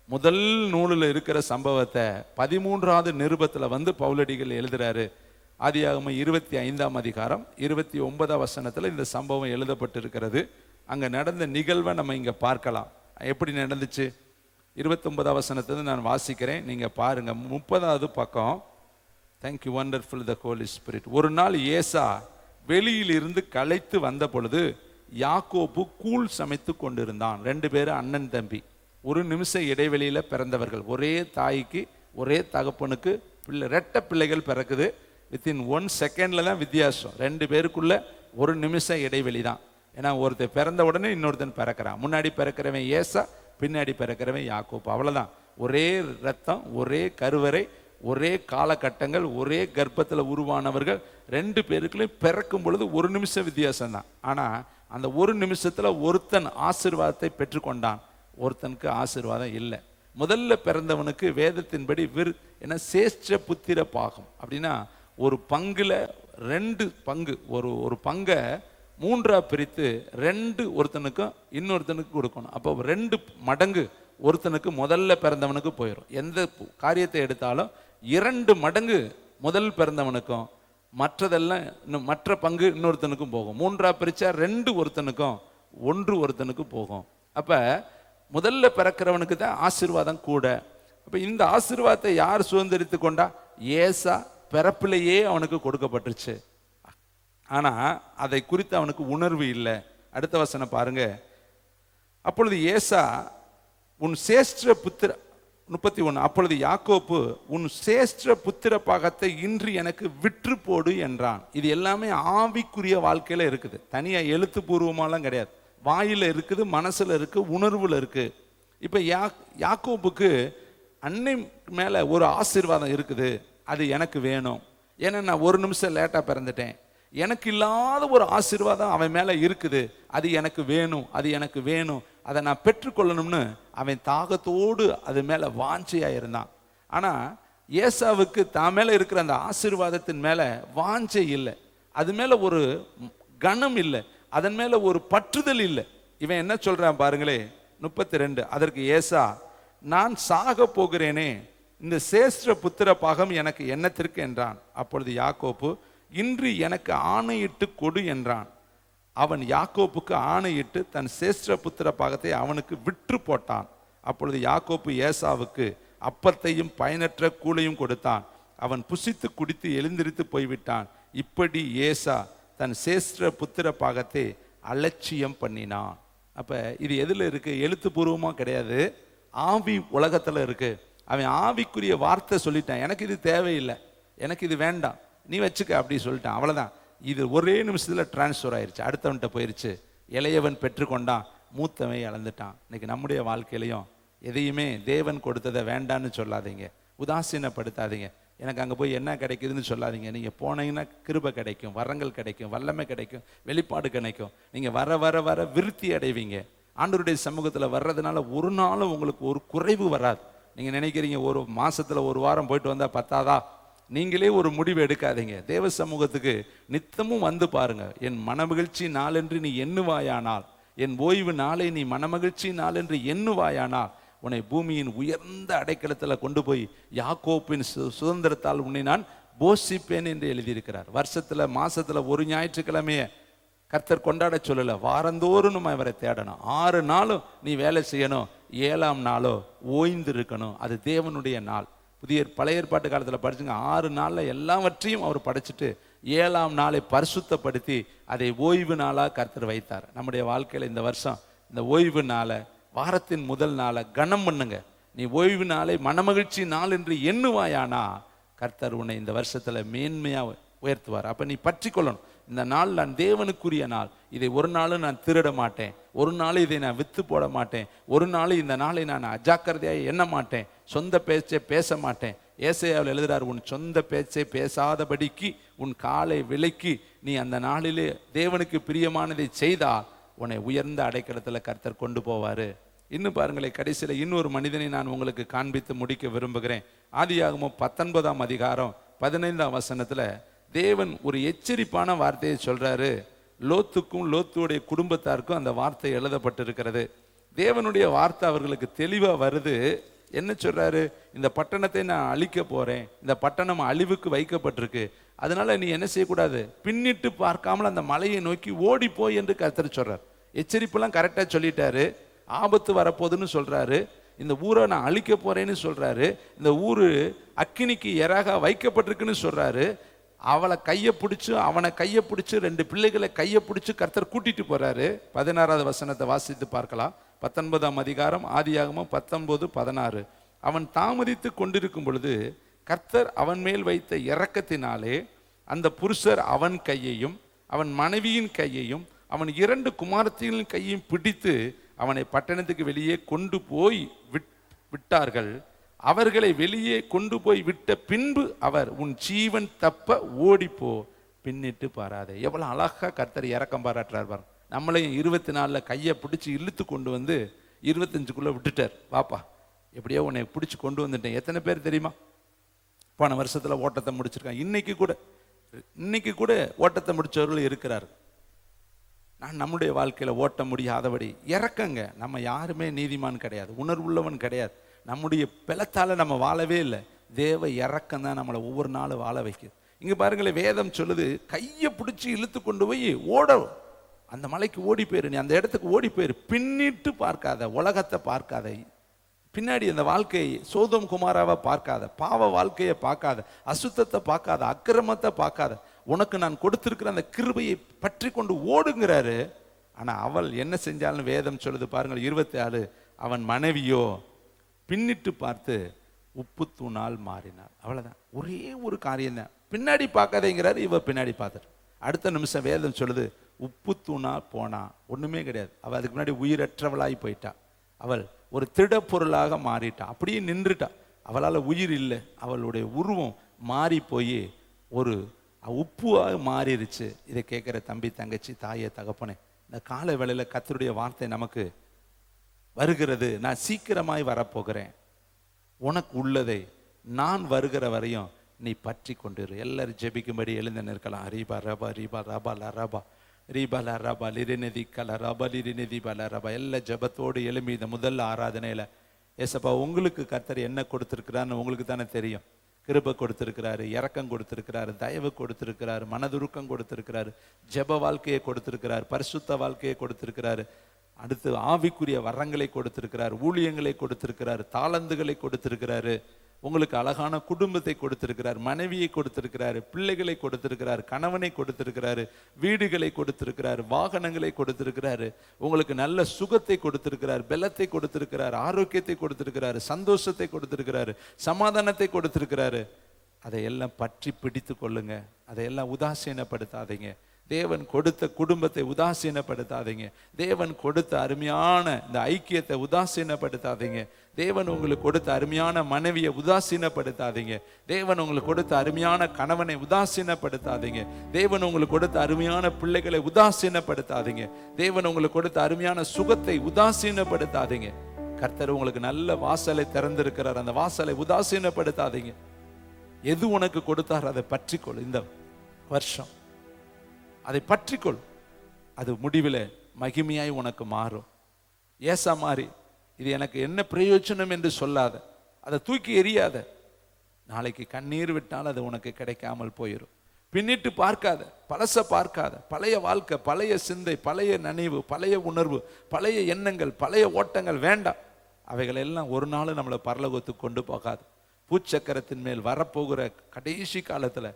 முதல் நூலில் இருக்கிற சம்பவத்தை 13வது நிருபத்துல பவுலடிகள் எழுதுறாரு. ஆதியாகமம் 25ஆம் அதிகாரம் 29 இந்த சம்பவம் எழுதப்பட்டிருக்கிறது. அங்க நடந்த நிகழ்வை நம்ம இங்க பார்க்கலாம். எப்படி நடந்துச்சு? 29 நான் வாசிக்கிறேன், நீங்க பாருங்க. 30வது பக்கம். தேங்க்யூ வண்டர்ஃபுல் த ஹோலி ஸ்பிரிட். ஒரு நாள் ஏசா வெளியில் இருந்து களைத்து வந்த பொழுது யாக்கோபு கூழ் சமைத்து கொண்டிருந்தான். 2 பேரும் அண்ணன் தம்பி, ஒரு நிமிஷ இடைவெளியில பிறந்தவர்கள். ஒரே தாய்க்கு ஒரே தகப்பனுக்கு ரெட்ட பிள்ளைகள் பிறக்குது. வித்தின் 1 செகண்ட்ல தான் வித்தியாசம். 2 பேருக்குள்ள ஒரு நிமிஷ இடைவெளி தான். ஏன்னா ஒருத்தர் பிறந்த உடனே இன்னொருத்தன் பிறக்கிறான். முன்னாடி பிறக்கிறவன் ஏசா, பின்னாடி பிறக்கிறவன் யாக்கோபு. அவ்வளவுதான். ஒரே ரத்தம், ஒரே கருவறை, ஒரே காலகட்டங்கள், ஒரே கர்ப்பத்தில் உருவானவர்கள். 2 பேருக்குள்ளேயும் பிறக்கும் பொழுது ஒரு நிமிஷம் வித்தியாசம் தான். ஆனா அந்த ஒரு நிமிஷத்துல ஒருத்தன் ஆசீர்வாதத்தை பெற்றுக்கொண்டான், ஒருத்தனுக்கு ஆசீர்வாதம் இல்லை. முதல்ல பிறந்தவனுக்கு வேதத்தின்படி என்ன சேஷ்ட புத்திர பாகம் அப்படின்னா ஒரு பங்குல 2 பங்கு, ஒரு பங்கை 3ஆ பிரித்து 2 ஒருத்தனுக்கும் இன்னொருத்தனுக்கு கொடுக்கணும். அப்போ 2 மடங்கு ஒருத்தனுக்கு முதல்ல பிறந்தவனுக்கு போயிடும். எந்த காரியத்தை எடுத்தாலும் 2 மடங்கு முதல் பிறந்தவனுக்கும், மற்றதெல்லாம் மற்ற பங்கு இன்னொருத்தனுக்கும் போகும். 3ஆ பிரிச்சா 2 ஒருத்தனுக்கும், 1 ஒருத்தனுக்கு போகும். அப்ப முதல்ல பிறக்கிறவனுக்கு தான் ஆசீர்வாதம் கூட. அப்ப இந்த ஆசீர்வாதத்தை யார் சுதந்திரித்து கொண்டா? ஏசா பிறப்பிலேயே அவனுக்கு கொடுக்கப்பட்டுருச்சு. ஆனா அதை குறித்து அவனுக்கு உணர்வு இல்லை. அடுத்த வசனம் பாருங்க. அப்பொழுது ஏசா உன் சேஷ்ட புத்திர 31 அப்பொழுது யாக்கோப்பு உன் சேஷ்ட புத்திர பாகத்தை இன்று எனக்கு விற்று போடு என்றான். இது எல்லாமே ஆவிக்குரிய வாழ்க்கையில இருக்குது, தனியா எழுத்துப்பூர்வமாலாம் கிடையாது. வாயில இருக்குது, மனசுல இருக்கு, உணர்வுல இருக்கு. இப்ப யாக்கோப்புக்கு அன்னை மேல ஒரு ஆசீர்வாதம் இருக்குது, அது எனக்கு வேணும். ஏன்னா நான் ஒரு நிமிஷம் லேட்டா பிறந்துட்டேன், எனக்கு இல்லாத ஒரு ஆசீர்வாதம் அவன் மேல இருக்குது, அது எனக்கு வேணும், அது எனக்கு வேணும், அதை நான் பெற்றுக்கொள்ளணும்னு அவன் தாகத்தோடு அது மேல வாஞ்சையா இருந்தான். ஆனா ஏசாவுக்கு தான் மேல இருக்கிற அந்த ஆசீர்வாதத்தின் மேல வாஞ்சை இல்லை, அது மேல ஒரு கனம் இல்லை, அதன் மேல ஒரு பற்றுதல் இல்லை. இவன் என்ன சொல்றான் பாருங்களே, 32. அதற்கு ஏசா, நான் சாக போகிறேனே, இந்த சேஷ்ட புத்திர பாகம் எனக்கு என்னத்திற்கு என்றான். அப்பொழுது யாக்கோப்பு இன்று எனக்கு ஆணையிட்டு கொடு என்றான். அவன் யாக்கோப்புக்கு ஆணையிட்டு தன் சேஷ்ட புத்திர பாகத்தை அவனுக்கு விற்று போட்டான். அப்பொழுது யாக்கோப்பு ஏசாவுக்கு அப்பத்தையும் பயனற்ற கூளையும் கொடுத்தான். அவன் புசித்து குடித்து எழுந்திரித்து போய்விட்டான். இப்படி ஏசா தன் சேஷ்ட புத்திர பாகத்தை அலட்சியம் பண்ணினான். அப்ப இது எதுல இருக்கு? எழுத்துப்பூர்வமா கிடையாது, ஆவி உலகத்துல இருக்கு. அவன் ஆவிக்குரிய வார்த்தை சொல்லிட்டான், எனக்கு இது தேவையில்லை, எனக்கு இது வேண்டாம், நீ வச்சுக்க அப்படி சொல்லிட்டான். அவ்வளவுதான். இது ஒரே நிமிஷத்துல டிரான்ஸ்ஃபர் ஆயிருச்சு, அடுத்தவன்கிட்ட போயிருச்சு. இளையவன் பெற்றுக்கொண்டான், மூத்தவன் இழந்துட்டான். இன்னைக்கு நம்முடைய வாழ்க்கையிலையும் எதையுமே தேவன் கொடுத்ததை வேண்டான்னு சொல்லாதீங்க, உதாசீனப்படுத்தாதீங்க. எனக்கு அங்கே போய் என்ன கிடைக்குதுன்னு சொல்லாதீங்க. நீங்கள் போனீங்கன்னா கிருபை கிடைக்கும், வரங்கள் கிடைக்கும், வல்லமை கிடைக்கும், வெளிப்பாடு கிடைக்கும். நீங்கள் வர வர வர விருத்தி அடைவீங்க. ஆண்டவருடைய சமூகத்தில் வர்றதுனால ஒரு நாளும் உங்களுக்கு ஒரு குறைவு வராது. நீங்கள் நினைக்கிறீங்க ஒரு மாசத்துல ஒரு வாரம் போயிட்டு வந்தால் பத்தாதா? நீங்களே ஒரு முடிவு எடுக்காதீங்க. தேவ சமூகத்துக்கு நித்தமும் வந்து பாருங்க. என் மனமகிழ்ச்சி நாளென்று நீ எண்ணுவாயானால், என் ஓய்வு நாளை நீ மனமகிழ்ச்சி நாளென்று எண்ணுவாயானால் உன்னை பூமியின் உயர்ந்த அடைக்கலத்தில் கொண்டு போய் யாக்கோப்பின் சுதந்திரத்தால் உன்னை நான் போஷிப்பேன் என்று எழுதியிருக்கிறார். வருஷத்துல மாசத்துல ஒரு ஞாயிற்றுக்கிழமைய கர்த்தர் கொண்டாட சொல்லல, வாரந்தோறும் நம்ம அவரை தேடணும். 6 நாளும் நீ வேலை செய்யணும், 7ஆம் நாளோ ஓய்ந்து இருக்கணும். அது தேவனுடைய நாள். பழைய ஏற்பாட்டு காலத்தில் படிச்சுங்க, 6 நாளில் எல்லாவற்றையும் அவர் படைச்சிட்டு 7ஆம் நாளை பரிசுத்தப்படுத்தி அதை ஓய்வு நாளாக கர்த்தர் வைத்தார். நம்முடைய வாழ்க்கையில் இந்த வருஷம் இந்த ஓய்வு நாளை, வாரத்தின் முதல் நாளை கனம் பண்ணுங்க. நீ ஓய்வு நாளை மனமகிழ்ச்சி நாள் என்று எண்ணுவாயானா கர்த்தர் உன்னை இந்த வருஷத்துல மேன்மையா உயர்த்துவார். அப்ப நீ பற்றி கொள்ளணும். இந்த நாள் நான் தேவனுக்குரிய நாள். இதை ஒரு நாளும் நான் திருட மாட்டேன், ஒரு நாள் இதை நான் வித்து போட மாட்டேன், ஒரு நாள் இந்த நாளை நான் அஜாக்கிரதையாக எண்ண மாட்டேன், சொந்த பேச்சை பேச மாட்டேன். ஏசாயாவில் எழுதுறார், உன் சொந்த பேச்சை பேசாதபடிக்கு உன் காலை விலக்கி நீ அந்த நாளிலே தேவனுக்கு பிரியமானதை செய்தால் உன்னை உயர்ந்த அடைக்கலத்தில் கர்த்தர் கொண்டு போவார். இன்னும் பாருங்களேன், கடைசியில் இன்னொரு மனிதனை நான் உங்களுக்கு காண்பித்து முடிக்க விரும்புகிறேன். ஆதியாகமம் 19ஆம் அதிகாரம் 15ஆம் வசனத்தில் தேவன் ஒரு எச்சரிப்பான வார்த்தையை சொல்றாரு. லோத்துக்கும் லோத்துடைய குடும்பத்தாருக்கும் அந்த வார்த்தை எழுதப்பட்டிருக்கிறது. தேவனுடைய வார்த்தை அவர்களுக்கு தெளிவா வருது. என்ன சொல்றாரு? இந்த பட்டணத்தை நான் அழிக்க போறேன், இந்த பட்டணம் அழிவுக்கு வைக்கப்பட்டிருக்கு, அதனால நீ என்ன செய்யக்கூடாது, பின்னிட்டு பார்க்காமல் அந்த மலையை நோக்கி ஓடி போய் என்று கர்த்தர் சொல்றார். எச்சரிப்பெல்லாம் கரெக்டா சொல்லிட்டாரு. ஆபத்து வரப்போகுதுன்னு சொல்றாரு. இந்த ஊரை நான் அழிக்க போறேன்னு சொல்றாரு. இந்த ஊரு அக்கினிக்கு எராக வைக்கப்பட்டிருக்குன்னு சொல்றாரு. அவளை கையை பிடிச்சு அவனை கையை பிடிச்சு 2 பிள்ளைகளை கையை பிடிச்சு கர்த்தர் கூட்டிட்டு போறாரு. 16வது வசனத்தை வாசித்து பார்க்கலாம். 19ஆம் அதிகாரம் ஆதியாகமம் 19:16. அவன் தாமதித்து கொண்டிருக்கும் பொழுது கர்த்தர் அவன் மேல் வைத்த இரக்கத்தினாலே அந்த புருஷர் அவன் கையையும் அவன் மனைவியின் கையையும் அவன் 2 குமாரத்திகளின் கையையும் பிடித்து அவனை பட்டணத்துக்கு வெளியே கொண்டு போய் விட்டார்கள். அவர்களை வெளியே கொண்டு போய் விட்ட பின்பு அவர், உன் ஜீவன் தப்ப ஓடிப்போ, பின்னிட்டு பாராதே. எவ்வளவு அழகா கர்த்தர் இரக்கம் பாராட்டுறார் பாருங்க. நம்மளையும் 24 கையை பிடிச்சி இழுத்து கொண்டு வந்து 25க்குள்ள விட்டுட்டார். வாப்பா, எப்படியோ உன்னை பிடிச்சி கொண்டு வந்துட்டேன். எத்தனை பேர் தெரியுமா போன வருஷத்துல ஓட்டத்தை முடிச்சிருக்காங்க. இன்னைக்கு கூட ஓட்டத்தை முடிச்சவர்கள் இருக்கிறார். நான் நம்முடைய வாழ்க்கையில ஓட்ட முடியாதபடி இறக்கங்க. நம்ம யாருமே நீதிமான் கிடையாது, உணர்வுள்ளவன் கிடையாது. நம்முடைய பலத்தால நம்ம வாழவே இல்லை. தேவ இறக்கம் தான் நம்மளை ஒவ்வொரு நாளும் வாழ வைக்குது. இங்க பாருங்களேன், வேதம் சொல்லுது, கையை பிடிச்சி இழுத்து கொண்டு போய் ஓட, அந்த மலைக்கு ஓடி போயிரு, நீ அந்த இடத்துக்கு ஓடி போயிரு, பின்னிட்டு பார்க்காத, உலகத்தை பார்க்காத, பின்னாடி அந்த வாழ்க்கையை சோதோம் குமாராவை பார்க்காத, பாவ வாழ்க்கையை பார்க்காத, அசுத்தத்தை பார்க்காத, அக்கிரமத்தை பார்க்காத, உனக்கு நான் கொடுத்திருக்கிற அந்த கிருபையை பற்றி கொண்டு ஓடுங்கிறாரு. ஆனா அவள் என்ன செஞ்சாலும் வேதம் சொல்லுது பாருங்கள், 26, அவன் மனைவியோ பின்னிட்டு பார்த்து உப்பு தூணால் மாறினார். அவ்வளவுதான், ஒரே ஒரு காரியம் தான். பின்னாடி பார்க்காதேங்கிறாரு, இவ பின்னாடி பார்த்துட்டு அடுத்த நிமிஷம் வேதம் சொல்லுது உப்பு தூணா போனா. ஒண்ணுமே கிடையாது. அவள் அதுக்கு முன்னாடி உயிரற்றவளாய் போயிட்டா. அவள் ஒரு திடப்பொருளாக மாறிட்டா, அப்படியே நின்றுட்டா. அவளால் உயிர் இல்லை, அவளுடைய உருவம் மாறி போய் ஒரு உப்புவாக மாறிடுச்சு. இதை கேட்குற தம்பி, தங்கச்சி, தாயே, தகப்பனே, இந்த கால வேளையில கர்த்தருடைய வார்த்தை நமக்கு வருகிறது. நான் சீக்கிரமாய் வரப்போகிறேன், உனக்கு உள்ளதை நான் வருகிற வரையும் நீ பற்றி கொண்டிரு. எல்லாரும் ஜெபிக்கும்படி எழுந்து நிற்கலாம். ரீபா ரபா ரீபா ரபா லரபா ரீபா லரபா லிரிநதி கல ரபா லிரிநதி பலரபா. எல்லா ஜபத்தோடு எழும்பி இந்த முதல் ஆராதனையில, ஏசப்பா, உங்களுக்கு கர்த்தர் என்ன கொடுத்திருக்கிறான்னு உங்களுக்கு தானே தெரியும். கிருபை கொடுத்திருக்கிறாரு, இரக்கம் கொடுத்திருக்கிறாரு, தயவு கொடுத்திருக்கிறாரு, மனதுருக்கம் கொடுத்திருக்கிறாரு, ஜெப வாழ்க்கையை கொடுத்திருக்கிறாரு, பரிசுத்த வாழ்க்கையை கொடுத்திருக்கிறாரு, அடுத்து ஆவிக்குரிய வரங்களை கொடுத்திருக்கிறார், ஊழியங்களை கொடுத்திருக்கிறார், தாளந்துகளை கொடுத்திருக்கிறாரு, உங்களுக்கு அழகான குடும்பத்தை கொடுத்திருக்கிறார், மனைவியை கொடுத்திருக்கிறாரு, பிள்ளைகளை கொடுத்திருக்கிறார், கணவனை கொடுத்திருக்கிறாரு, வீடுகளை கொடுத்திருக்கிறார், வாகனங்களை கொடுத்திருக்கிறாரு, உங்களுக்கு நல்ல சுகத்தை கொடுத்திருக்கிறார், பலத்தை கொடுத்திருக்கிறார், ஆரோக்கியத்தை கொடுத்திருக்கிறாரு, சந்தோஷத்தை கொடுத்திருக்கிறாரு, சமாதானத்தை கொடுத்திருக்கிறாரு. அதையெல்லாம் பற்றி பிடித்து கொள்ளுங்க. அதையெல்லாம் உதாசீனப்படுத்தாதீங்க. தேவன் கொடுத்த குடும்பத்தை உதாசீனப்படுத்தாதீங்க. தேவன் கொடுத்த அருமையான இந்த ஐக்கியத்தை உதாசீனப்படுத்தாதீங்க. தேவன் உங்களுக்கு கொடுத்த அருமையான மனைவியை உதாசீனப்படுத்தாதீங்க. தேவன் உங்களுக்கு கொடுத்த அருமையான கணவனை உதாசீனப்படுத்தாதீங்க. தேவன் உங்களுக்கு கொடுத்த அருமையான பிள்ளைகளை உதாசீனப்படுத்தாதீங்க. தேவன் உங்களுக்கு கொடுத்த அருமையான சுகத்தை உதாசீனப்படுத்தாதீங்க. கர்த்தர் உங்களுக்கு நல்ல வாசலை திறந்திருக்கிறார், அந்த வாசலை உதாசீனப்படுத்தாதீங்க. எது உனக்கு கொடுத்தார் அதை பற்றிக்கொள். இந்த வருஷம் அதை பற்றிக்கொள். அது முடிவில் மகிமையாய் உனக்கு மாறும். ஏசா மாதிரி இது எனக்கு என்ன பிரயோஜனம் என்று சொல்லாத, அதை தூக்கி எறியாத. நாளைக்கு கண்ணீர் விட்டால் அது உனக்கு கிடைக்காமல் போயிடும். பின்னிட்டு பார்க்காத, பழச பார்க்காத, பழைய வாழ்க்கை, பழைய சிந்தை, பழைய நினைவு, பழைய உணர்வு, பழைய எண்ணங்கள், பழைய ஓட்டங்கள் வேண்டாம். அவைகள் எல்லாம் ஒரு நாள் நம்மளை பரலோகத்துக்கு கொண்டு போகாது. பூச்சக்கரத்தின் மேல் வரப்போகிற கடைசி காலத்துல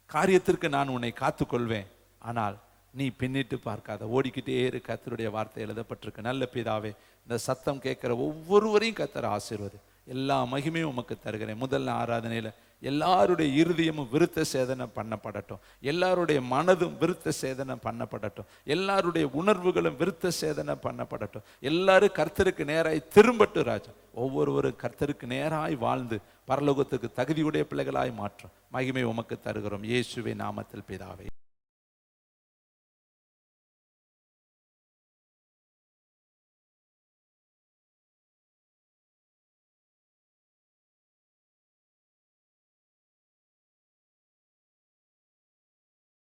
காரியத்திற்கு நான் உன்னை காத்துக்கொள்வேன், ஆனால் நீ பின்னிட்டு பார்க்காத, ஓடிக்கிட்டே இரு. கர்த்தருடைய வார்த்தை எழுதப்பட்டிருக்கு. நல்ல பிதாவே, இந்த சத்தம் கேட்கிற ஒவ்வொருவரையும் கர்த்தர் ஆசீர்வதி. எல்லா மகிமையும் உமக்கு தருகிறேன். முதல் ஆராதனையில் எல்லாருடைய இருதயமும் விருத்த சேதனை பண்ணப்படட்டும், எல்லாருடைய மனதும் விருத்த சேதனை பண்ணப்படட்டும், எல்லாருடைய உணர்வுகளும் விருத்த சேதனை பண்ணப்படட்டும். எல்லாரும் கர்த்தருக்கு நேராய் திரும்பட்டும் ராஜா. ஒவ்வொருவரும் கர்த்தருக்கு நேராய் வாழ்ந்து பரலோகத்துக்கு தகுதியுடைய பிள்ளைகளாய் மாற்றும் மகிமை உமக்கு தருகிறோம். இயேசுவின் நாமத்தில் பிதாவே.